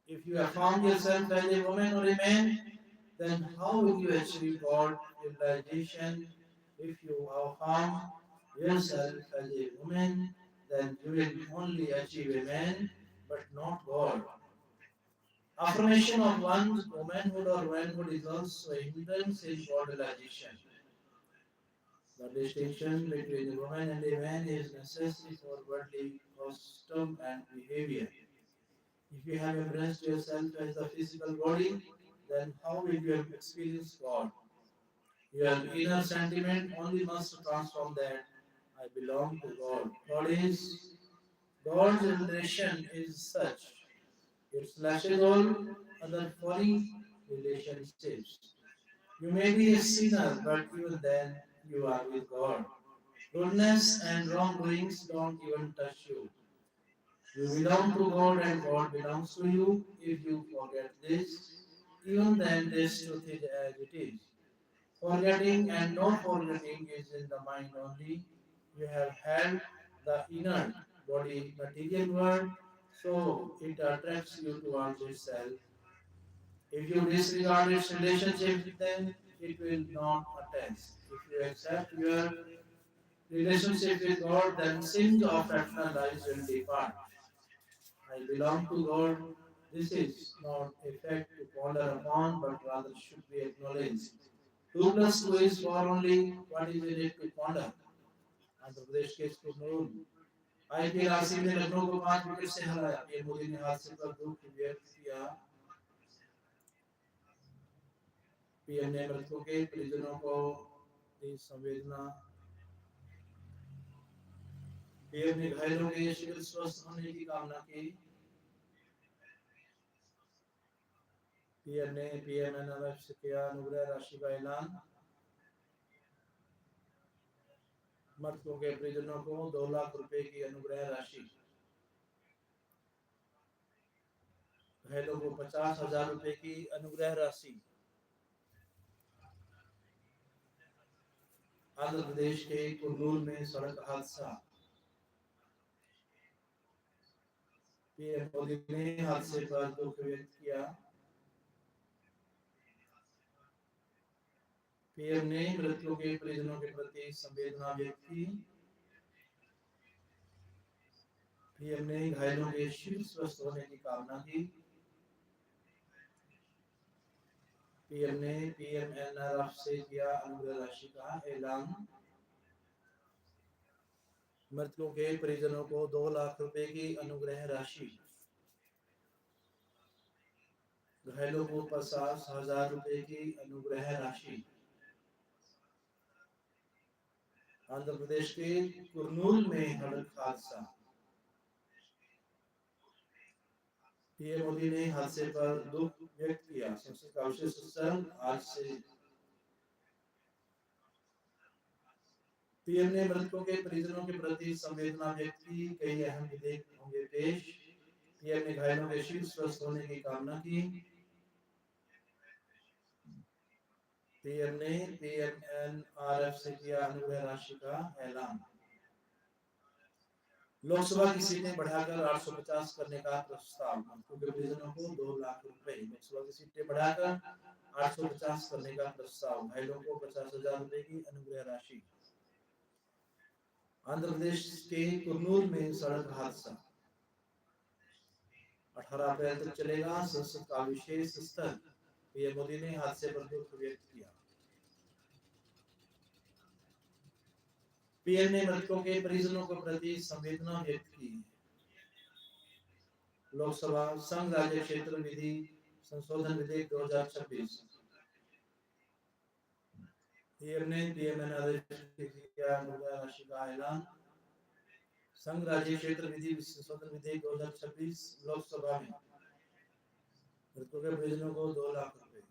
If you affirm yourself as a woman or a man, then how will you achieve God realization? If you affirm yourself as a woman, then you will only achieve a man, but not God. Affirmation of one's womanhood or manhood is also a hindrance in God realization. The distinction between a woman and a man is necessary for worldly custom and behavior. If you have embraced yourself as the physical body, then how will you experience God? Your inner sentiment only must transform that I belong to God. God's relation is such. It slashes all other foreign relationships. You may be a sinner, but even then you are with God. Goodness and wrongdoings don't even touch you. You belong to God and God belongs to you. If you forget this, even then this truth is as it is. Forgetting and not forgetting is in the mind only. You have held the inert body material world, so it attracts you towards itself. If you disregard its relationship, then it will not attach. If you accept your relationship with God, then sins of fractional lives will depart. I belong to God. This is not a fact to ponder upon, but rather should be acknowledged. 2 plus 2 is 4 only. What is in it to ponder? Andhra Pradesh के Kurnool IPL RCB ने लखनऊ को 5 wicket से हराया। PM Modi ने हादसे पर दुख व्यक्त किया। पीएम ने मृतकों के परिजनों को दी संवेदना। पीएम ने घायलों के शीघ्र स्वस्थ होने की कामना की। पीएम ने पीएमएनआरएफ से किया अनुग्रह राशि का ऐलान। मृतकों के परिजनों को 2 लाख रुपए की अनुग्रह राशि। घायलों को 50,000 रुपए की अनुग्रह राशि। आंध्र प्रदेश के कुरनूल में सड़क हादसा। पीएम मोदी ने हादसे पर दुख व्यक्त किया। पीएम ने मृतकों के परिजनों के प्रति संवेदना व्यक्त की। पीएम ने घायलों के शीघ्र स्वस्थ होने की कामना की। पीएम ने पीएमएनआरएफ से किया अनुग्रह राशि का ऐलान। मृतकों के परिजनों को 2 लाख रुपए की अनुग्रह राशि। घायलों को 50,000 रुपए की अनुग्रह राशि। आंध्र प्रदेश के कुरनूल में सड़क हादसा। पीएम मोदी ने हादसे पर दुख व्यक्त किया। संसद का विशेष सत्र आज से पीएम ने मृतकों के परिजनों के प्रति संवेदना व्यक्त की। कई अहम विधेयक होंगे पेश। पीएम ने घायलों के शीघ्र स्वस्थ होने की कामना की। पीएम ने पीएमएनआरएफ से किया अनुग्रह राशि का ऐलान। लोकसभा की सीटें बढ़ाकर 850 करने का प्रस्ताव। मृतकों के परिजनों को 2 लाख रुपए। लोकसभा की सीटें बढ़ाकर 850 करने का प्रस्ताव। घायलों को 50,000 रुपए की अनुग्रह राशि। आंध्र प्रदेश के कुर्नूल में सड़क हादसा। 18 अप्रैल तक चलेगा संसद का विशेष सत्र। पीएम मोदी ने हादसे पर दुख व्यक्त किया। पीएम ने मृतकों के परिजनों के प्रति संवेदना व्यक्त की। लोकसभा संघ राज्य क्षेत्र विधि संशोधन विधेयक 2026। पीएम ने पीएमएनआरएफ के किया अनुग्रह राशि का ऐलान। संघ राज्य क्षेत्र विधि संशोधन विधेयक 2026 लोकसभा में मृतकों के परिजनों को 2 लाख रुपए,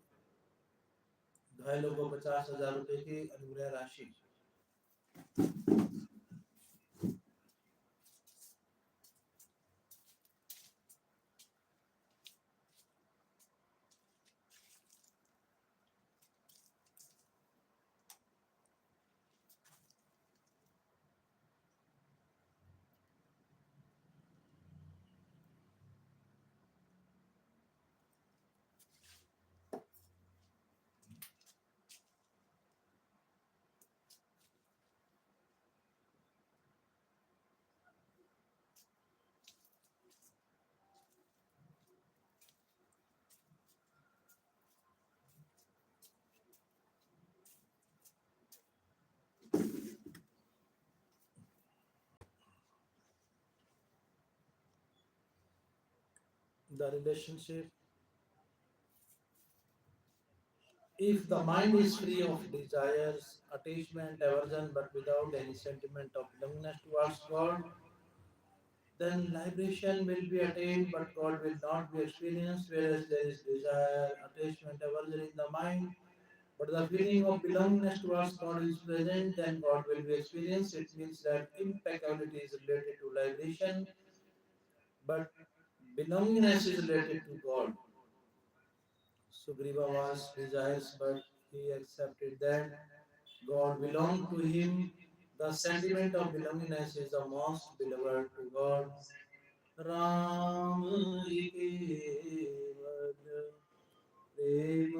घायलों को 50,000 रुपए की अनुग्रह राशि। The relationship. If the mind is free of desires, attachment, aversion, but without any sentiment of belongingness towards God, then liberation will be attained, but God will not be experienced. Whereas there is desire, attachment, aversion in the mind, but the feeling of belongingness towards God is present, then God will be experienced. It means that impeccability is related to liberation, but belongingness is related to God. Sugriva was desires, but he accepted that God belonged to him. The sentiment of belongingness is the most beloved to God. Ram केवल प्रेम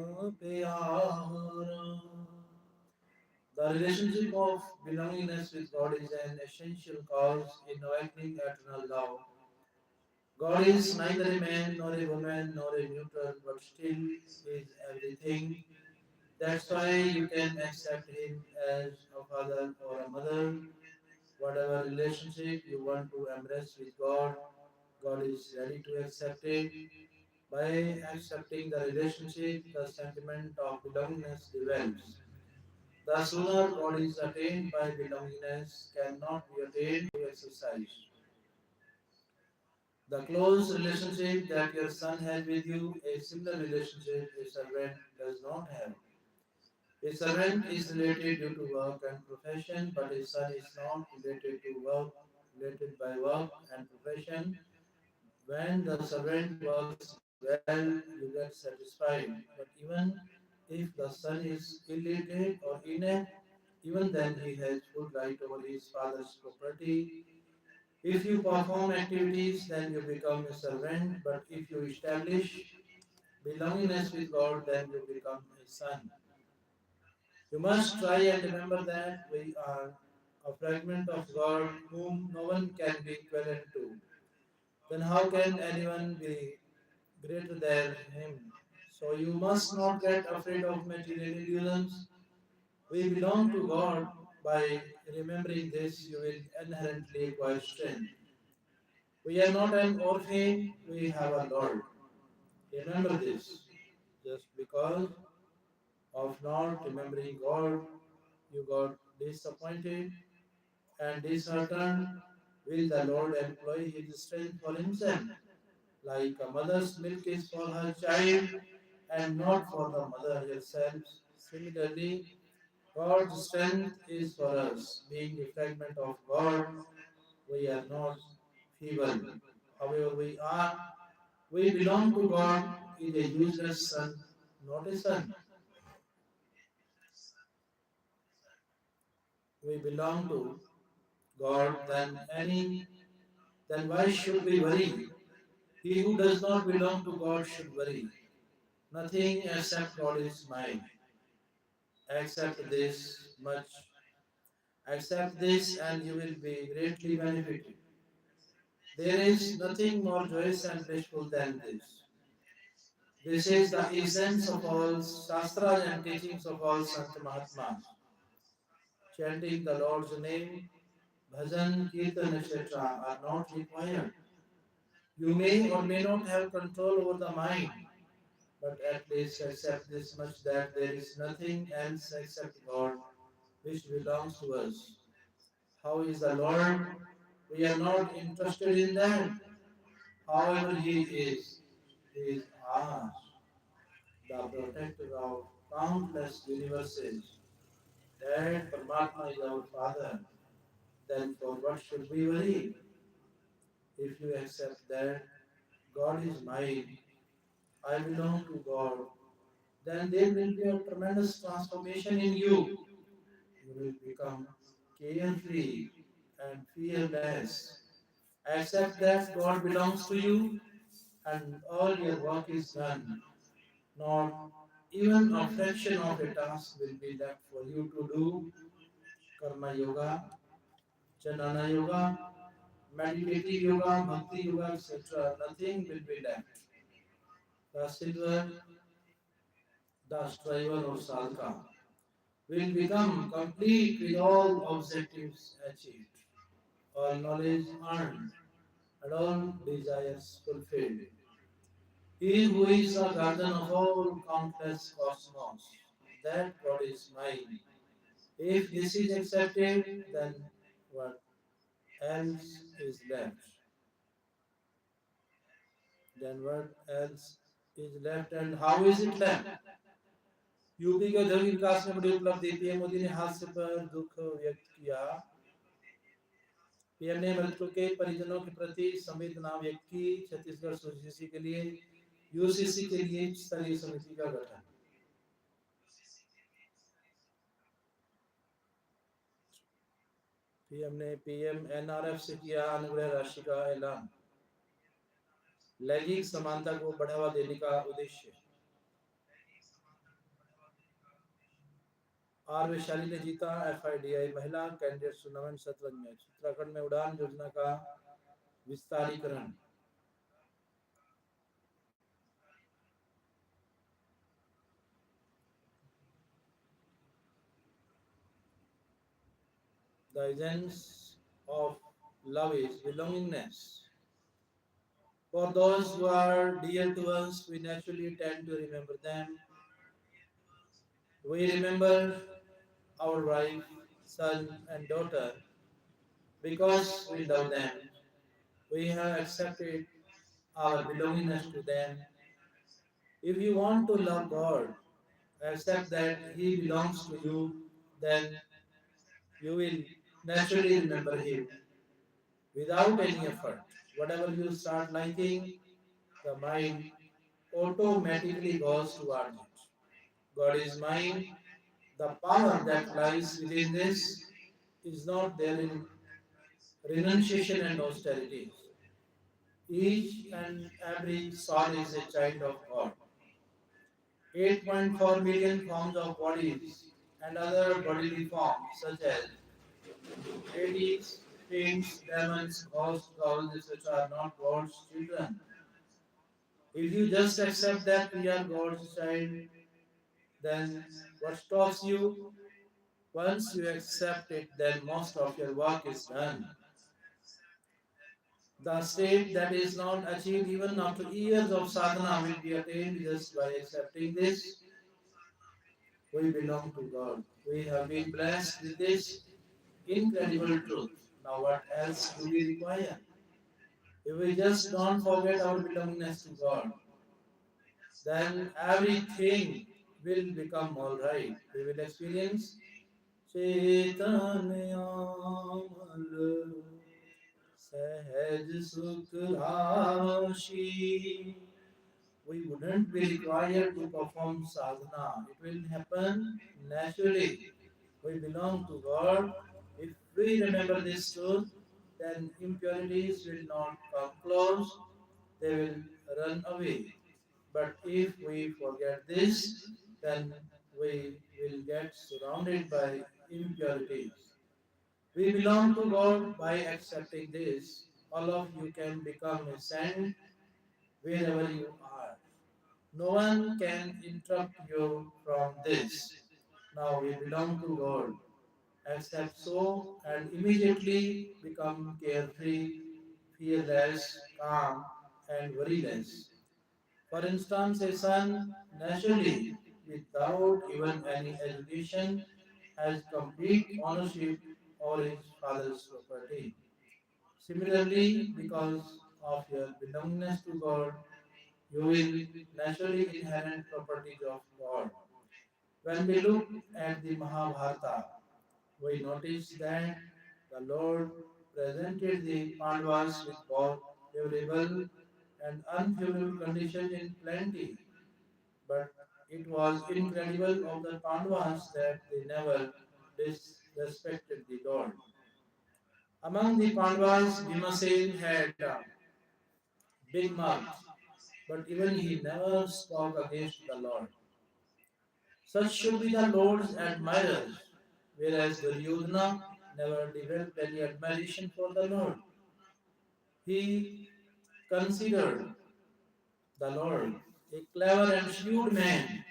प्यारा. The relationship of belongingness with God is an essential cause in awakening eternal love. God is neither a man nor a woman nor a neutral, but still is everything. That's why you can accept him as a father or a mother. Whatever relationship you want to embrace with God, God is ready to accept it. By accepting the relationship, the sentiment of belongingness develops. The sooner God is attained by belongingness cannot be attained through exercise. The close relationship that your son has with you, a similar relationship a servant does not have. A servant is related due to work and profession, but a son is not related to work, related by work and profession. When the servant works well, you get satisfied. But even if the son is illiterate or inept, even then he has full right over his father's property. If you perform activities, then you become a servant, but if you establish belongingness with God, then you become a son. You must try and remember that we are a fragment of God whom no one can be equivalent to. Then how can anyone be greater than Him? So you must not get afraid of material illusions. We belong to God. By remembering this, you will inherently acquire strength. We are not an orphan, we have a Lord. Remember this. Just because of not remembering God, you got disappointed and disheartened. Will the Lord employ his strength for himself? Like a mother's milk is for her child and not for the mother herself. Similarly, God's strength is for us. Being a fragment of God, we are not feeble. However, we belong to God is a useless son, not a son. We belong to God then why should we worry? He who does not belong to God should worry. Nothing except God is mine. Accept this much. Accept this and you will be greatly benefited. There is nothing more joyous and blissful than this. This is the essence of all Shastras and teachings of all Sant Mahatmas. Chanting the Lord's name, bhajan, kirtan, etc. are not required. You may or may not have control over the mind, but at least accept this much that there is nothing else except God which belongs to us. How is the Lord? We are not interested in that. However, He is ours, the protector of countless universes. That Paramatma is our Father. Then for what should we worry? If you accept that God is mine, I belong to God, then there will be a tremendous transformation in you. You will become carefree and fearless. Accept that God belongs to you and all your work is done. Not even a fraction of a task will be left for you to do. Karma yoga, Jnana yoga, meditative yoga, bhakti yoga, etc. Nothing will be left. The silver, the striver or sadhaka will become complete with all objectives achieved, all knowledge earned, and all desires fulfilled. He who is the guardian of all countless cosmos, that God is mine. If this is accepted, then what else is left? Then what else is left and how is it left? UP के औद्योगिक विकास में बड़ी उपलब्धि PM Modi ने हादसे पर दुख व्यक्त किया पीएम ने मृतकों के परिजनों के प्रति संवेदना व्यक्त की छत्तीसगढ़ यूसीसी के लिए स्तरीय समिति का गठन पीएम ने पीएमएनआरएफ से किया अनुग्रह राशि का ऐलान लैंगिक समानता को बढ़ावा देने का उद्देश्य आर वैशाली ने जीता एफआईडीआई महिला कैंडिडेट टूर्नामेंट शतरंज मैच उत्तराखंड में उड़ान योजना का विस्तारीकरण The essence of love is belongingness. For those who are dear to us, we naturally tend to remember them. We remember our wife, son, and daughter because we love them. We have accepted our belongingness to them. If you want to love God, accept that He belongs to you, then you will naturally remember Him without any effort. Whatever you start liking, the mind automatically goes towards it. God is mine. The power that lies within this is not there in renunciation and austerities. Each and every soul is a child of God. 8.4 million forms of bodies and other bodily forms such as Hades, fiends, demons, ghosts, ghouls, etc. are not God's children. If you just accept that we are God's child, then what stops you? Once you accept it, then most of your work is done. The state that is not achieved even after years of sadhana will be attained just by accepting this. We belong to God. We have been blessed with this incredible truth. Now, what else do we require? If we just don't forget our belongingness to God, then everything will become all right. We will experience चेतन आमल सहज sukh राशि. We wouldn't be required to perform sadhana. It will happen naturally. We belong to God. If we remember this truth, then impurities will not come close, they will run away. But if we forget this, then we will get surrounded by impurities. We belong to God by accepting this. All of you can become a saint wherever you are. No one can interrupt you from this. Now we belong to God. Accept so and immediately become carefree, fearless, calm, and worryless. For instance, a son naturally, without even any education, has complete ownership over his father's property. Similarly, because of your belongingness to God, you will naturally inherit properties of God. When we look at the Mahabharata, we notice that the Lord presented the Pandavas with both favorable and unfavorable conditions in plenty. But it was incredible of the Pandavas that they never disrespected the Lord. Among the Pandavas, Bhimasen had big mouth, but even he never spoke against the Lord. Such should be the Lord's admirers, whereas Duryodhana never developed any admiration for the Lord. He considered the Lord a clever and shrewd man.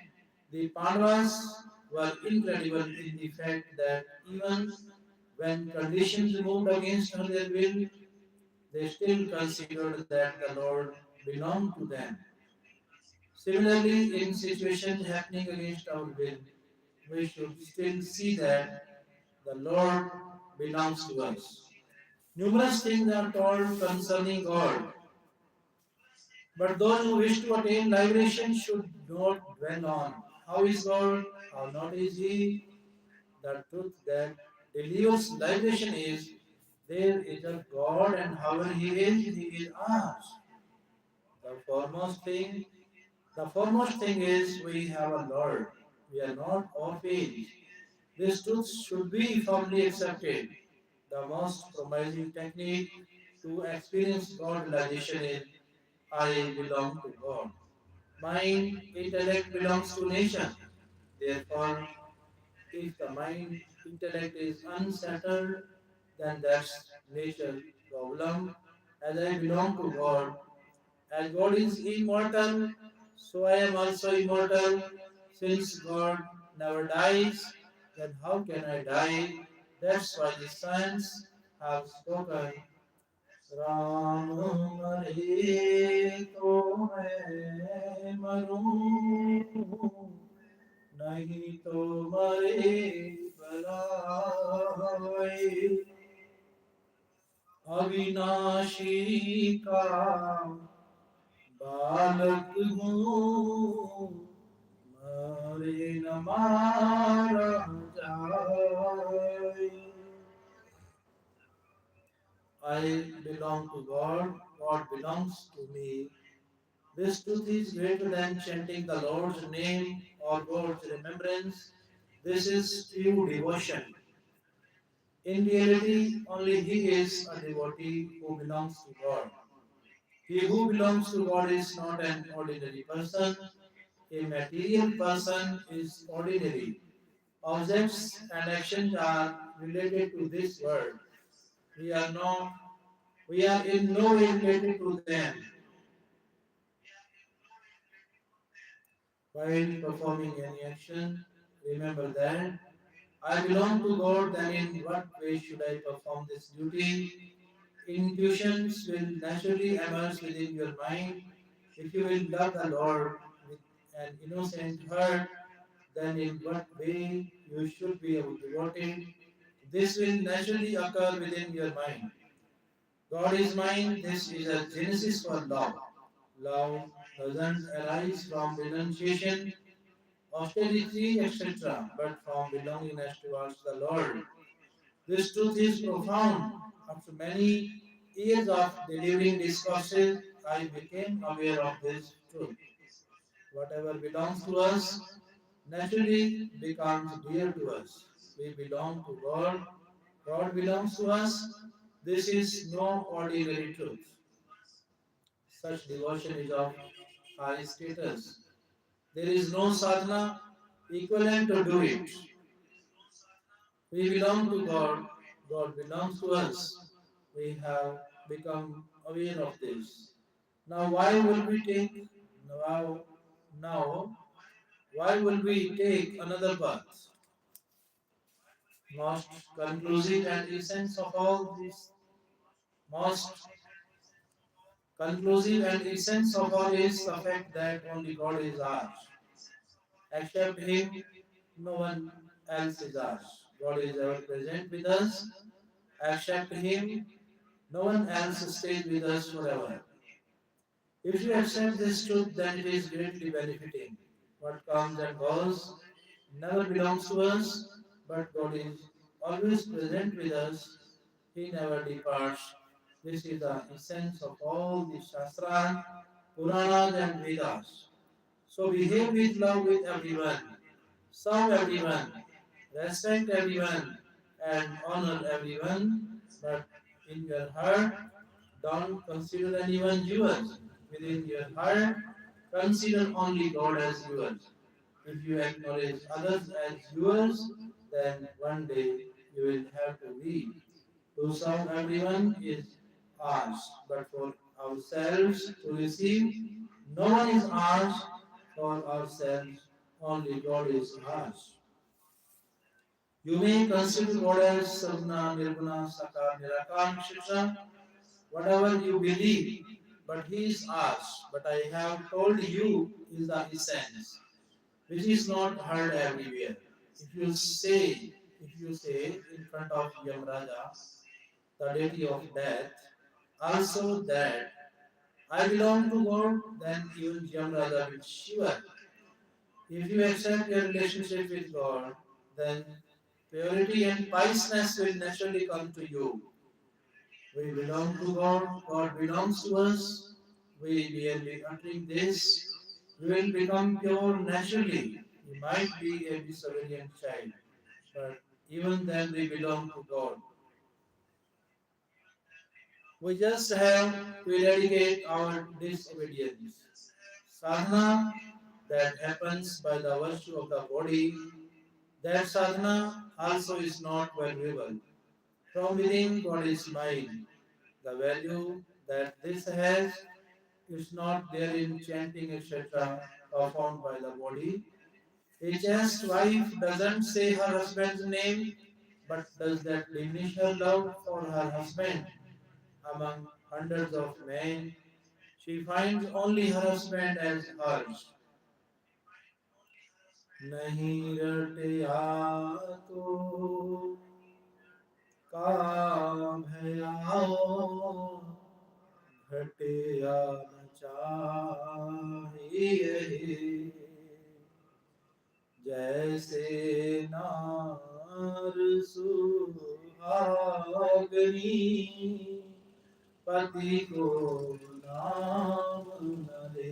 The Pandavas were incredible in the fact that even when conditions moved against their will, they still considered that the Lord belonged to them. Similarly, in situations happening against our will, we should still see that the Lord belongs to us. Numerous things are told concerning God, but those who wish to attain liberation should not dwell on how is God, how not is He. The truth that delivers liberation is there is a God, and however He is ours. The foremost thing, the foremost thing is we have a Lord. We are not orphans. This truth should be firmly accepted. The most promising technique to experience God realization is I belong to God. Mind, intellect belongs to nation. Therefore, if the mind intellect is unsettled, then that's nature problem. As I belong to God, as God is immortal, so I am also immortal. Since God never dies, then how can I die? That's why the saints have spoken. Ram मरे तो मैं मरूं, नहीं तो मरे पराए. अविनाशी का बालक हूँ, मरे न मारा जाए. I belong to God, God belongs to me. This truth is greater than chanting the Lord's name or God's remembrance. This is true devotion. In reality, only he is a devotee who belongs to God. He who belongs to God is not an ordinary person. A material person is ordinary. Objects and actions are related to this world. We are not, we are in no way related to them. While performing any action, remember that I belong to God, then in what way should I perform this duty? Intuitions will naturally emerge within your mind. If you will love the Lord with an innocent heart, then in what way you should be devoted? This will naturally occur within your mind. God is mine, this is a genesis for love. Love doesn't arise from renunciation, austerity, etc., but from belongingness towards the Lord. This truth is profound. After many years of delivering discourses, I became aware of this truth. Whatever belongs to us naturally becomes dear to us. We belong to God, God belongs to us. This is no ordinary truth. Such devotion is of high status. There is no sadhana equivalent to do it. We belong to God, God belongs to us. We have become aware of this. Now, why will we take now, now why will we take another path? Most conclusive and essence of all this, most conclusive and essence of all is the fact that only God is ours. Except Him, no one else is ours. God is ever present with us. Except Him, no one else stays with us forever. If you accept this truth, then it is greatly benefiting. What comes and goes never belongs to us, but God is always present with us. He never departs. This is the essence of all the Shastras, Puranas, and Vedas. So behave with love with everyone, serve everyone, respect everyone, and honor everyone, but in your heart, don't consider anyone yours. Within your heart, consider only God as yours. If you acknowledge others as yours, then one day you will have to leave. To serve everyone is ours, but for ourselves to receive, no one is ours. For ourselves, only God is ours. You may consider God as Saguna, Nirguna, Sakar, Nirakar, etc., whatever you believe, but He is ours. But I have told you is the essence, which is not heard everywhere. If you say, if you say in front of Yamraja, the deity of death, also that I belong to God, then even Yamraja will shiver. If you accept your relationship with God, then purity and piousness will naturally come to you. We belong to God, God belongs to us. We merely uttering this, we will become pure naturally. We might be a disobedient child, but even then we belong to God. We just have to eradicate our disobedience. Sadhana that happens by the virtue of the body, that sadhana also is not valuable. From within, God is mine. The value that this has is not there in chanting, etc., performed by the body. A chaste wife doesn't say her husband's name, but does that diminish her love for her husband? Among hundreds of men, she finds only her husband as hers. नहीं रटया तो काम है आओ घटिया न चाहिए जैसे नार सुहागनी पति को नाम न ले.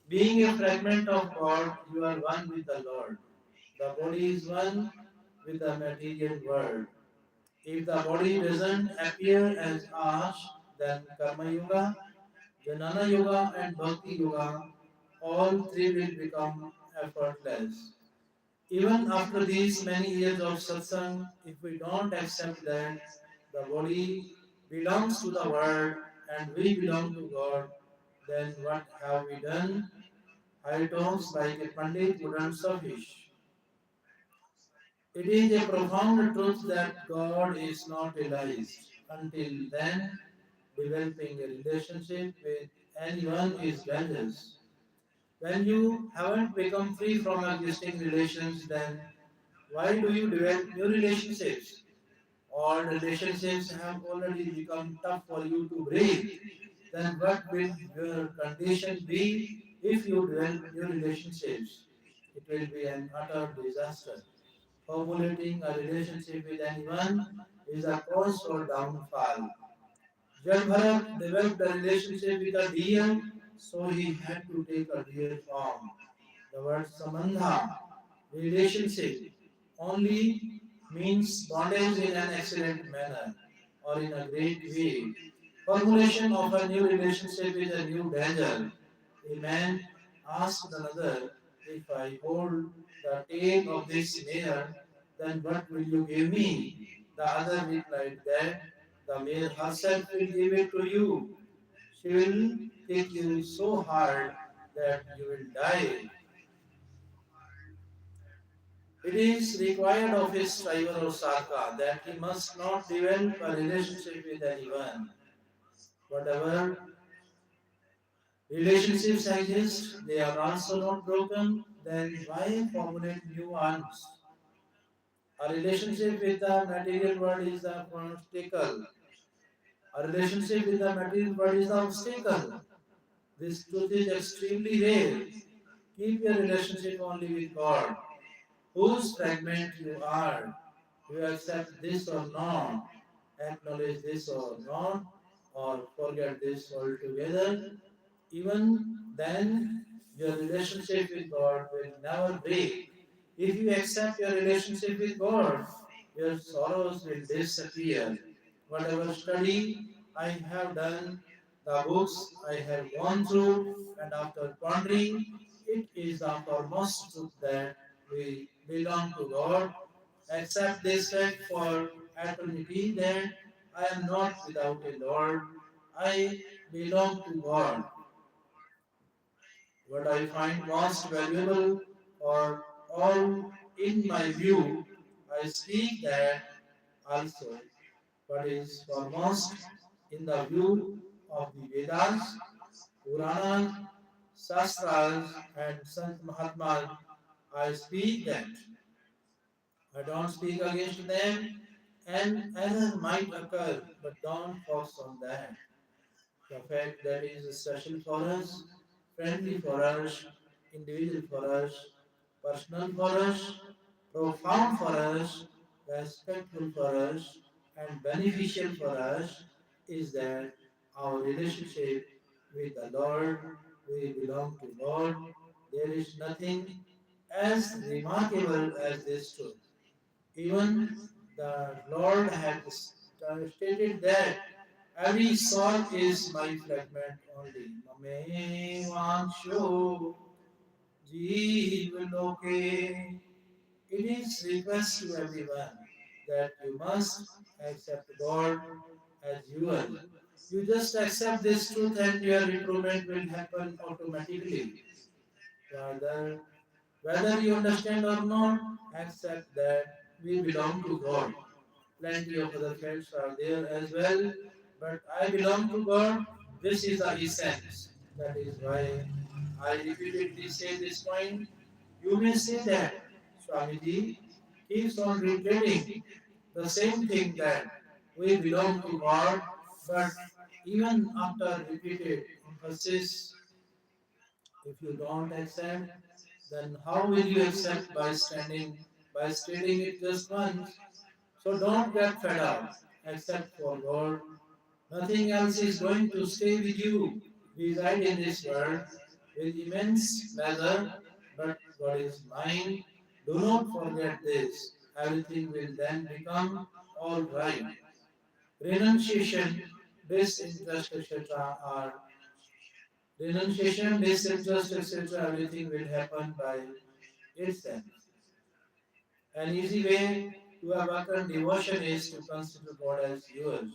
Being a fragment of God, you are one with the Lord. The body is one with the material world. If the body doesn't appear as us, then Karma Yoga, Jnana Yoga, and Bhakti Yoga, all three will become effortless. Even after these many years of satsang, if we don't accept that the body belongs to the world and we belong to God, then what have we done? High talks like a Pandit wouldn't suffice. It is a profound truth that God is not realized. Until then, developing a relationship with anyone is dangerous. When you haven't become free from existing relations, then why do you develop new relationships? All relationships have already become tough for you to breathe. Then what will your condition be If you develop new relationships, it will be an utter disaster. Formulating a relationship with anyone is a cause for downfall. Jal Bharat developed a relationship with a deer, so he had to take a deer form. The word samandha, relationship, only means bondage in an excellent manner or in a great way. Formulation of a new relationship is a new danger. A man asked another, if I hold the tail of this mare, then what will you give me? The other replied that the mare herself will give it to you. She will kick you so hard that you will die. It is required of his driver or sarka that he must not develop a relationship with anyone. Whatever relationships exist, they are also not broken, then why formulate new ones? A relationship with the material world is the obstacle. A relationship with the material world is the obstacle. This truth is extremely rare. Keep your relationship only with God, whose fragment you are. You accept this or not, acknowledge this or not, or forget this altogether. Even then, your relationship with God will never break. If you accept your relationship with God, your sorrows will disappear. Whatever study I have done, the books I have gone through, and after pondering, it is the foremost truth that we belong to God. Accept this fact for eternity that I am not without a Lord. I belong to God. What I find most valuable for all in my view, I speak that also. What is foremost in the view of the Vedas, Puranas, Shastras, and Sant Mahatmas, I speak that. I don't speak against them, and error might occur, but don't focus on that. The fact that is special for us, friendly for us, individual for us, personal for us, profound for us, respectful for us, and beneficial for us is that our relationship with the Lord, we belong to God. There is nothing as remarkable as this truth. Even the Lord had stated that every soul is my fragment only. Mame vansho jeevaloke. It is request to everyone that you must accept God as you are. You just accept this truth and your improvement will happen automatically. Rather, whether you understand or not, accept that we belong to God. Plenty of other facts are there as well, but I belong to God. This is the essence. That is why I repeatedly say this point. You may say that Swamiji keeps on repeating the same thing that we belong to God, but even after repeated emphasis, if you don't accept, then how will you accept by stating it just once? So don't get fed up. Accept for God. Nothing else is going to stay with you. Reside in this world with immense pleasure, but God is mine. Do not forget this. Everything will then become all right. Renunciation, disinterest, etc. are renunciation, disinterest, etc. Everything will happen by itself. An easy way to awaken devotion is to consider God as yours.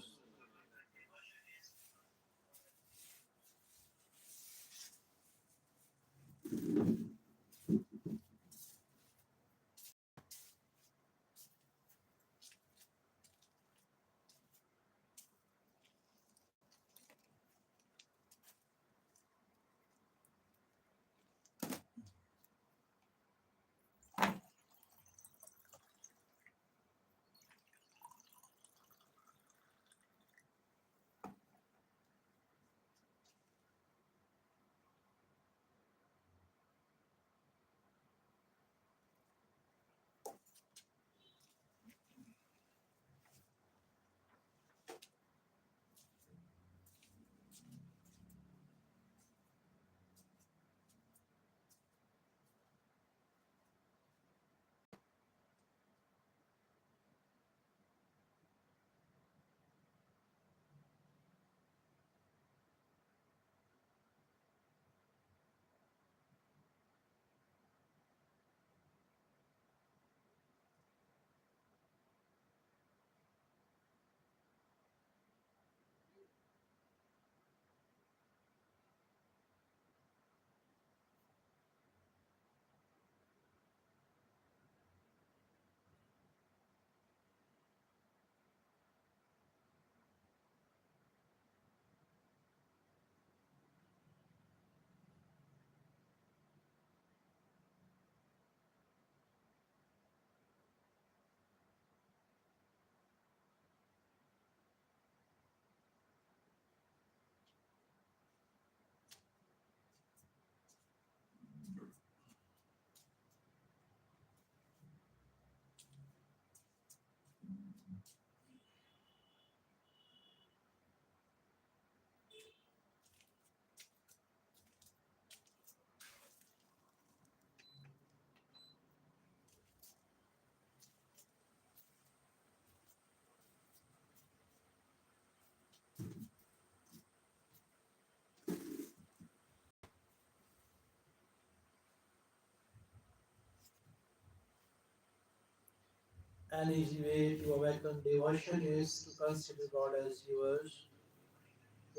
An easy way to awaken devotion is to consider God as yours.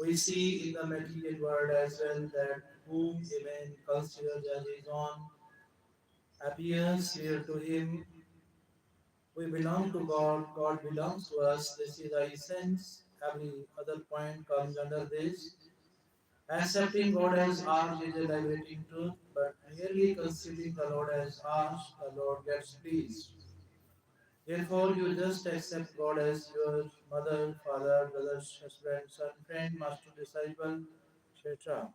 We see in the material world as well that whom a man considers as his own appears clear to him. We belong to God, God belongs to us. This is the essence. Every other point comes under this. Accepting God as ours is a liberating truth, but merely considering the Lord as ours, the Lord gets pleased. Therefore, you just accept God as your mother, father, brothers, husband, son, friend, master, disciple, etc.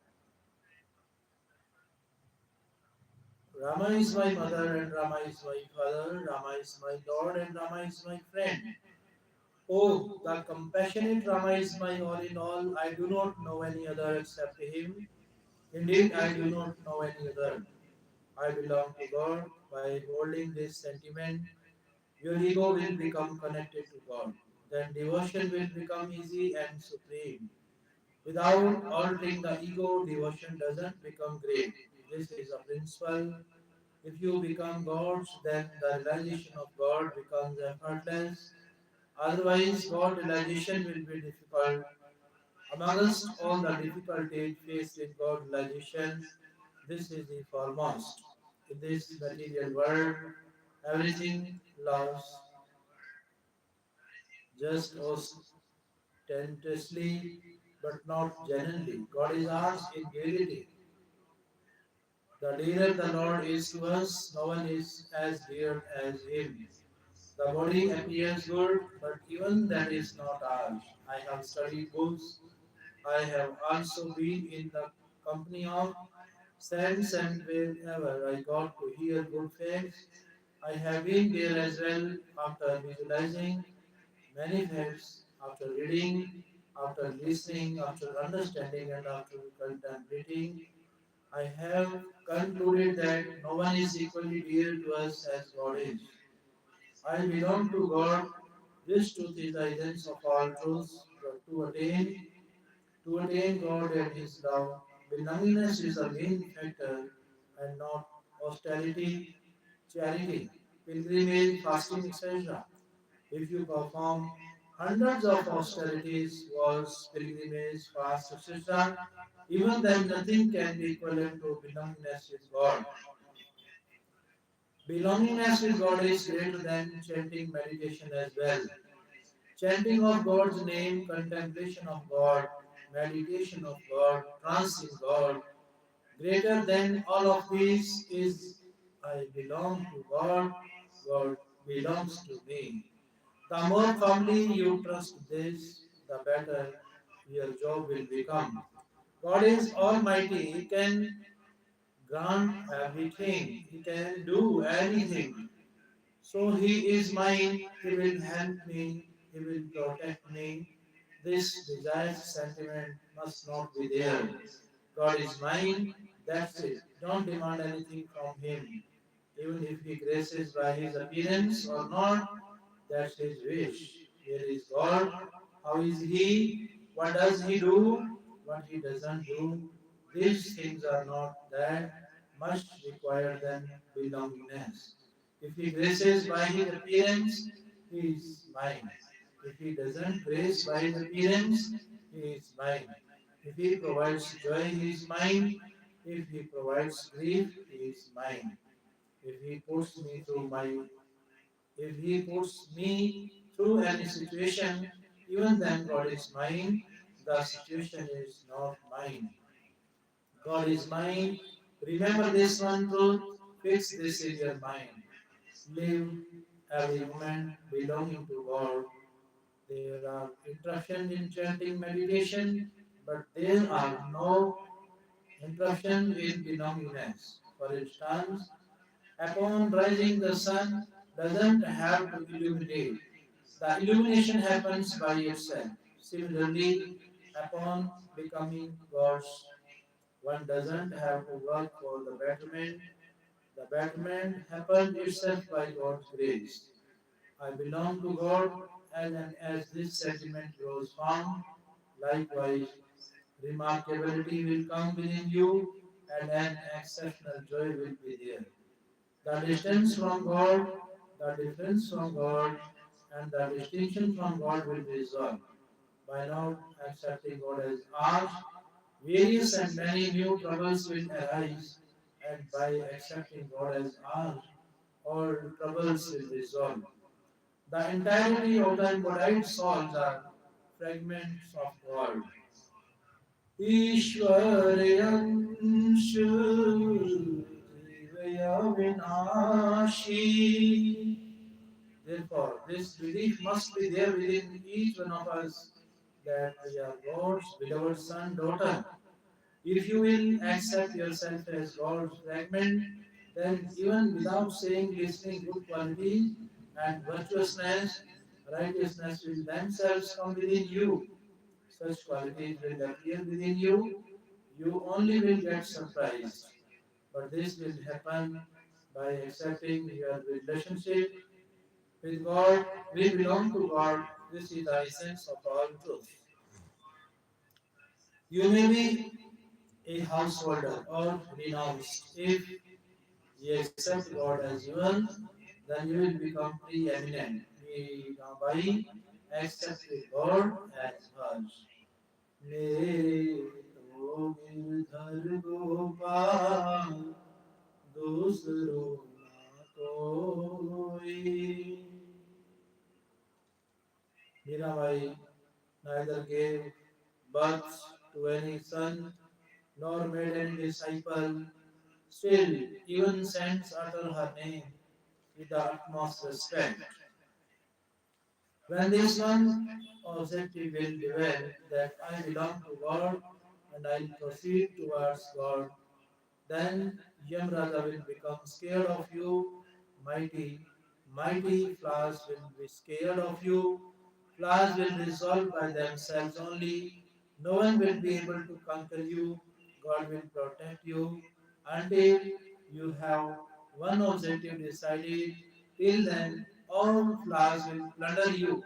Rama is my mother and Rama is my father, Rama is my Lord and Rama is my friend. Oh, the compassionate Rama is my all in all. I do not know any other except him. Indeed, I do not know any other. I belong to God. By holding this sentiment, your ego will become connected to God. Then devotion will become easy and supreme. Without altering the ego, devotion doesn't become great. This is a principle. If you become God's, then the realization of God becomes effortless. Otherwise, God realization will be difficult. Amongst all the difficulties faced in God realization, this is the foremost. In this material world, everything loves just ostentatiously, but not genuinely. God is ours in reality. The dearer the Lord is to us, no one is as dear as Him. The body appears good, but even that is not ours. I have studied books. I have also been in the company of saints, and wherever I got to hear good facts, I have been there as well after visualizing many facts, after reading, after listening, after understanding, and after contemplating. I have concluded that no one is equally dear to us as God is. I belong to God. This truth is the essence of all truths. But to attain God and His love, belongingness is the main factor and not austerity, charity, pilgrimage, fasting, etc. If you perform hundreds of austerities, vows, pilgrimage, fasts, etc., even then nothing can be equivalent to belongingness with God. Belongingness with God is greater than chanting meditation as well. Chanting of God's name, contemplation of God, meditation of God, trance in God, greater than all of these is I belong to God, God belongs to me. The more firmly you trust this, the better your job will become. God is almighty, He can grant everything, He can do anything. So He is mine, He will help me, He will protect me. This desired sentiment must not be there. God is mine, that's it. Don't demand anything from Him. Even if He graces by His appearance or not, that's His wish. Where is God? How is He? What does He do? What He doesn't do? These things are not that much required than belongingness. If He graces by His appearance, He is mine. If He doesn't grace by His appearance, He is mine. If He provides joy, He is mine. If He provides grief, He is mine. If He puts me through my if He puts me through any situation, even then God is mine. The situation is not mine. God is mine. Remember this one truth. Fix this in your mind. Live every moment belonging to God. There are interruptions in chanting meditation, but there are no interruptions in belongingness. For instance, upon rising, the sun doesn't have to illuminate. The illumination happens by itself. Similarly, upon becoming God's, one doesn't have to work for the betterment. The betterment happens itself by God's grace. I belong to God, and as this sentiment grows firm, likewise, remarkability will come within you, and an exceptional joy will be there. The distance from God, the difference from God and the distinction from God will be resolved. By not accepting God as ours, various and many new troubles will arise, and by accepting God as ours, all troubles will resolve. The entirety of the embodied souls are fragments of God. ईश्वरयंश Vinashi. Therefore, this belief must be there within each one of us that we are God's beloved son, daughter. If you will accept yourself as God's fragment, then even without saying, listening, good qualities and virtuousness, righteousness will themselves come within you. Such qualities will appear within you. You only will get surprised. But this will happen by accepting your relationship with God. We belong to God. This is the essence of all truth. You may be a householder or renounced. If you accept God as yours, then you will become preeminent. We now by accepting God as hers. मेरे तो गिरधर गोपाल दूसरो ना कोई. Mirabai neither gave birth to any son nor made any disciple. Still, even saints utter her name with the utmost respect. When this one objective will develop that I belong to God and I proceed towards God, then Yamraja will become scared of you. Mighty flowers will be scared of you. Flowers will resolve by themselves only. No one will be able to conquer you. God will protect you until you have one objective decided. Till then, all flowers will plunder you,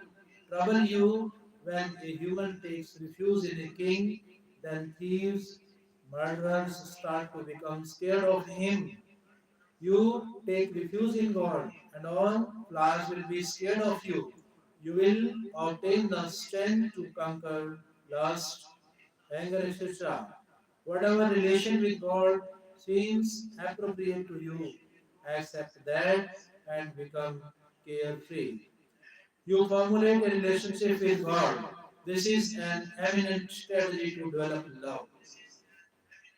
trouble you. When a human takes refuge in a king, then thieves, murderers start to become scared of him. You take refuge in God, and all flowers will be scared of you. You will obtain the strength to conquer lust, anger, etc. Whatever relation with God seems appropriate to you, accept that and become carefree. You formulate a relationship with God. This is an eminent strategy to develop love.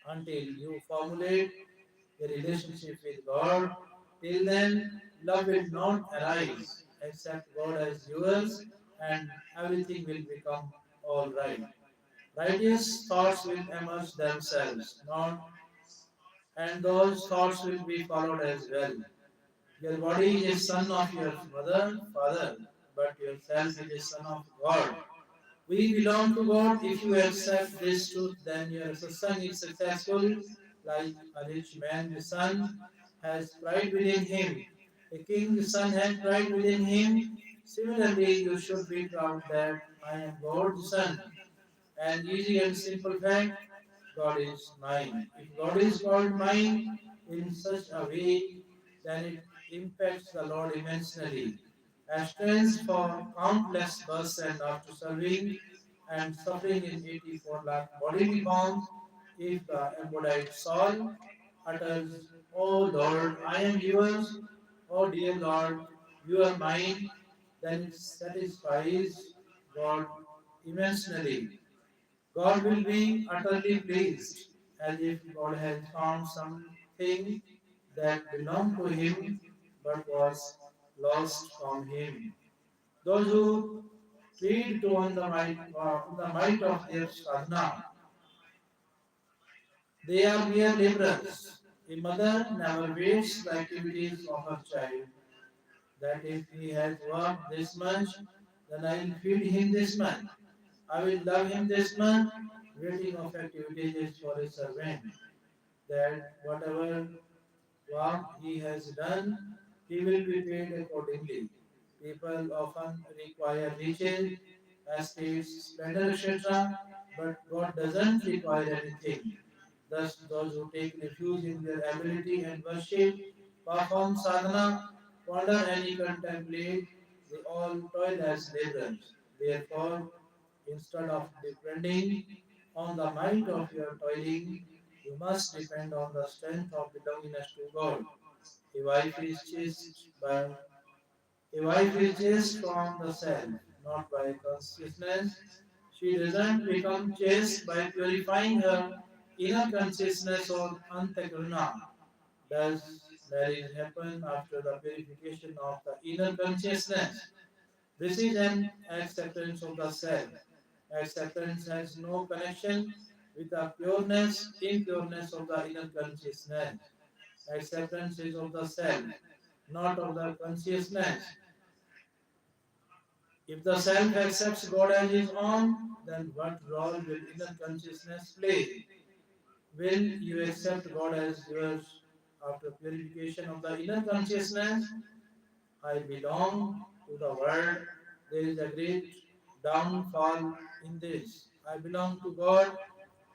Until you formulate a relationship with God, till then love will not arise. Accept God as yours and everything will become alright. Righteous thoughts will emerge themselves, not and those thoughts will be followed as well. Your body is a son of your mother, father, but yourself is a son of God. We belong to God. If you accept this truth, then your satsang is successful. Like a rich man, the son has pride within him. A king, the son has pride within him. Similarly, you should be proud that I am God's son. An easy and simple fact, God is mine. If God is called mine in such a way, then it impacts the Lord immensely. Abstinence for countless births and after serving and suffering in 84 lakh bodily forms, if the embodied soul utters, O Lord, I am yours, O dear Lord, you are mine, then it satisfies God immensely. God will be utterly pleased, as if God has found something that belonged to him but was lost from him. Those who plead to on the might of their sadhana, they are mere laborers. A mother never wastes the activities of her child, that if he has worked this much, then I will feed him this much. I will love him this month. Waiting of activities is for a servant, that whatever work he has done, he will be paid accordingly. People often require riches, estates, splendor, etc., but God doesn't require anything. Thus, those who take refuge in their ability and worship, perform sadhana, ponder and contemplate, they all toil as laborers. Therefore, instead of depending on the might of your toiling, you must depend on the strength of belongingness to God. A wife is chaste by a wife is chaste from the self, not by consciousness. She doesn't become chaste by purifying her inner consciousness or antakarna. Does marriage happen after the purification of the inner consciousness? This is an acceptance of the self. Acceptance has no connection with the pureness, impureness of the inner consciousness. Acceptance is of the self, not of the consciousness. If the self accepts God as his own, then what role will inner consciousness play? Will you accept God as yours after purification of the inner consciousness? I belong to the world. There is a great downfall in this. I belong to God.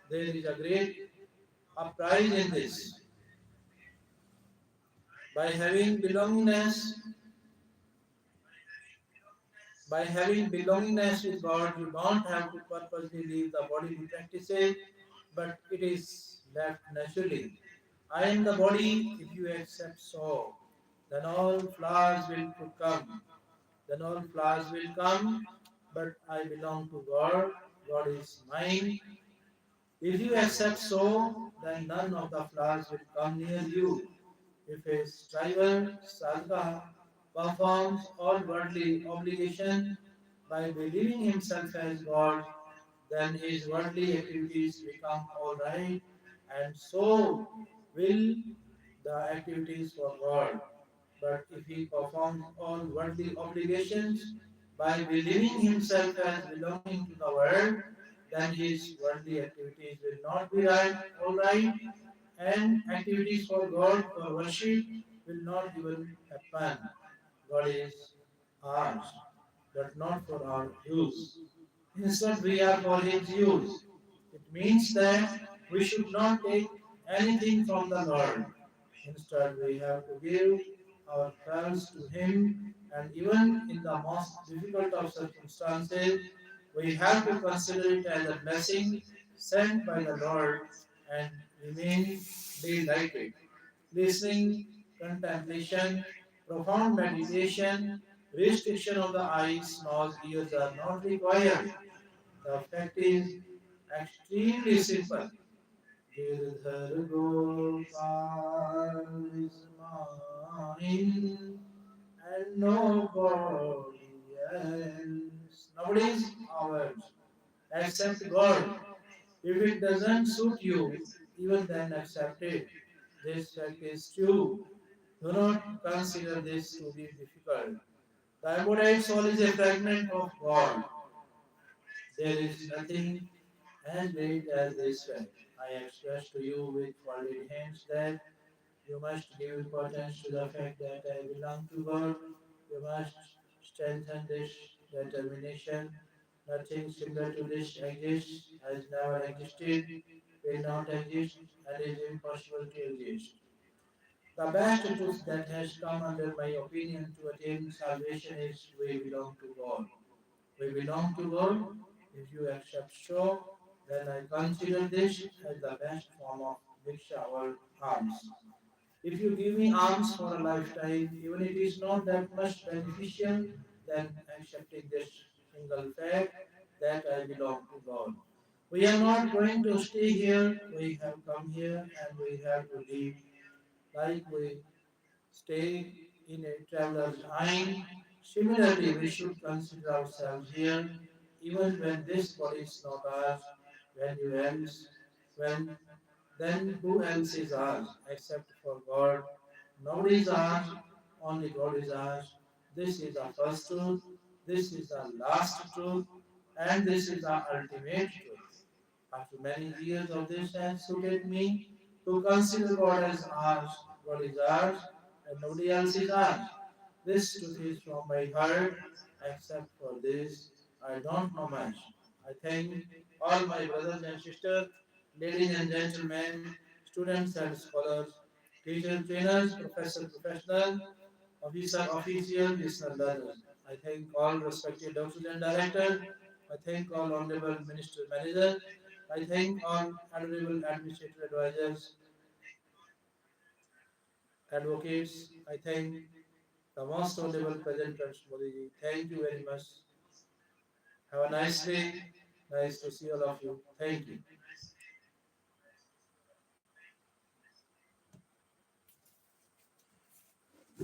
There is a great uprise in this. By having belongingness, by having belongingness with God, you don't have to purposely leave the bodily practices, but it is left naturally. I am the body, if you accept so, then all flowers will come. Then all flowers will come, but I belong to God. God is mine. If you accept so, then none of the flowers will come near you. If a striver, sadhaka, performs all worldly obligation by believing himself as God, then his worldly activities become all right, and so will the activities for God. But if he performs all worldly obligations by believing himself as belonging to the world, then his worldly activities will not be right, all right, and activities for God, for worship, will not even happen. God is ours, but not for our use. Instead, we are for His use. It means that we should not take anything from the Lord. Instead, we have to give our prayers to Him, and even in the most difficult of circumstances, we have to consider it as a blessing sent by the Lord and remain delighted. Listening, contemplation, profound meditation, restriction of the eyes, nose, ears are not required. The fact is extremely simple. Girdhar Gopal is mine and nobody else. Nobody is ours except God. If it doesn't suit you, even then accept it. This fact is true. Do not consider this to be difficult. The embodied soul is a fragment of God. There is nothing as great as this fact. I express to you with folded hands that you must give importance to the fact that I belong to God. You must strengthen this determination. Nothing similar to this exists, has never existed, will not exist, and is impossible to exist. The best truth that has come under my opinion to attain salvation is we belong to God. We belong to God. If you accept so, then I consider this as the best form of Diksha or alms. If you give me alms for a lifetime, even it is not that much beneficial, then accepting this single fact that I belong to God. We are not going to stay here. We have come here and we have to leave like we stay in a traveler's inn. Similarly, we should consider ourselves here, even when this body is not ours, when you else, when then who else is ours except for God? Nobody is ours, only God is ours. This is the first truth, this is the last truth, and this is the ultimate truth. After many years of this has suited me to consider God as ours. God is ours and nobody else is ours. This truth is from my heart. Except for this, I don't know much. I thank all my brothers and sisters, ladies and gentlemen, students and scholars, teachers, trainers, professors, professionals, officer, official, listener, learner. I thank all respected doctors and director. I thank all honorable minister manager. I thank all honorable administrative advisors, advocates. I thank the most honorable President Modi ji. Thank you very much. Have a nice day. Nice to see all of you. Thank you.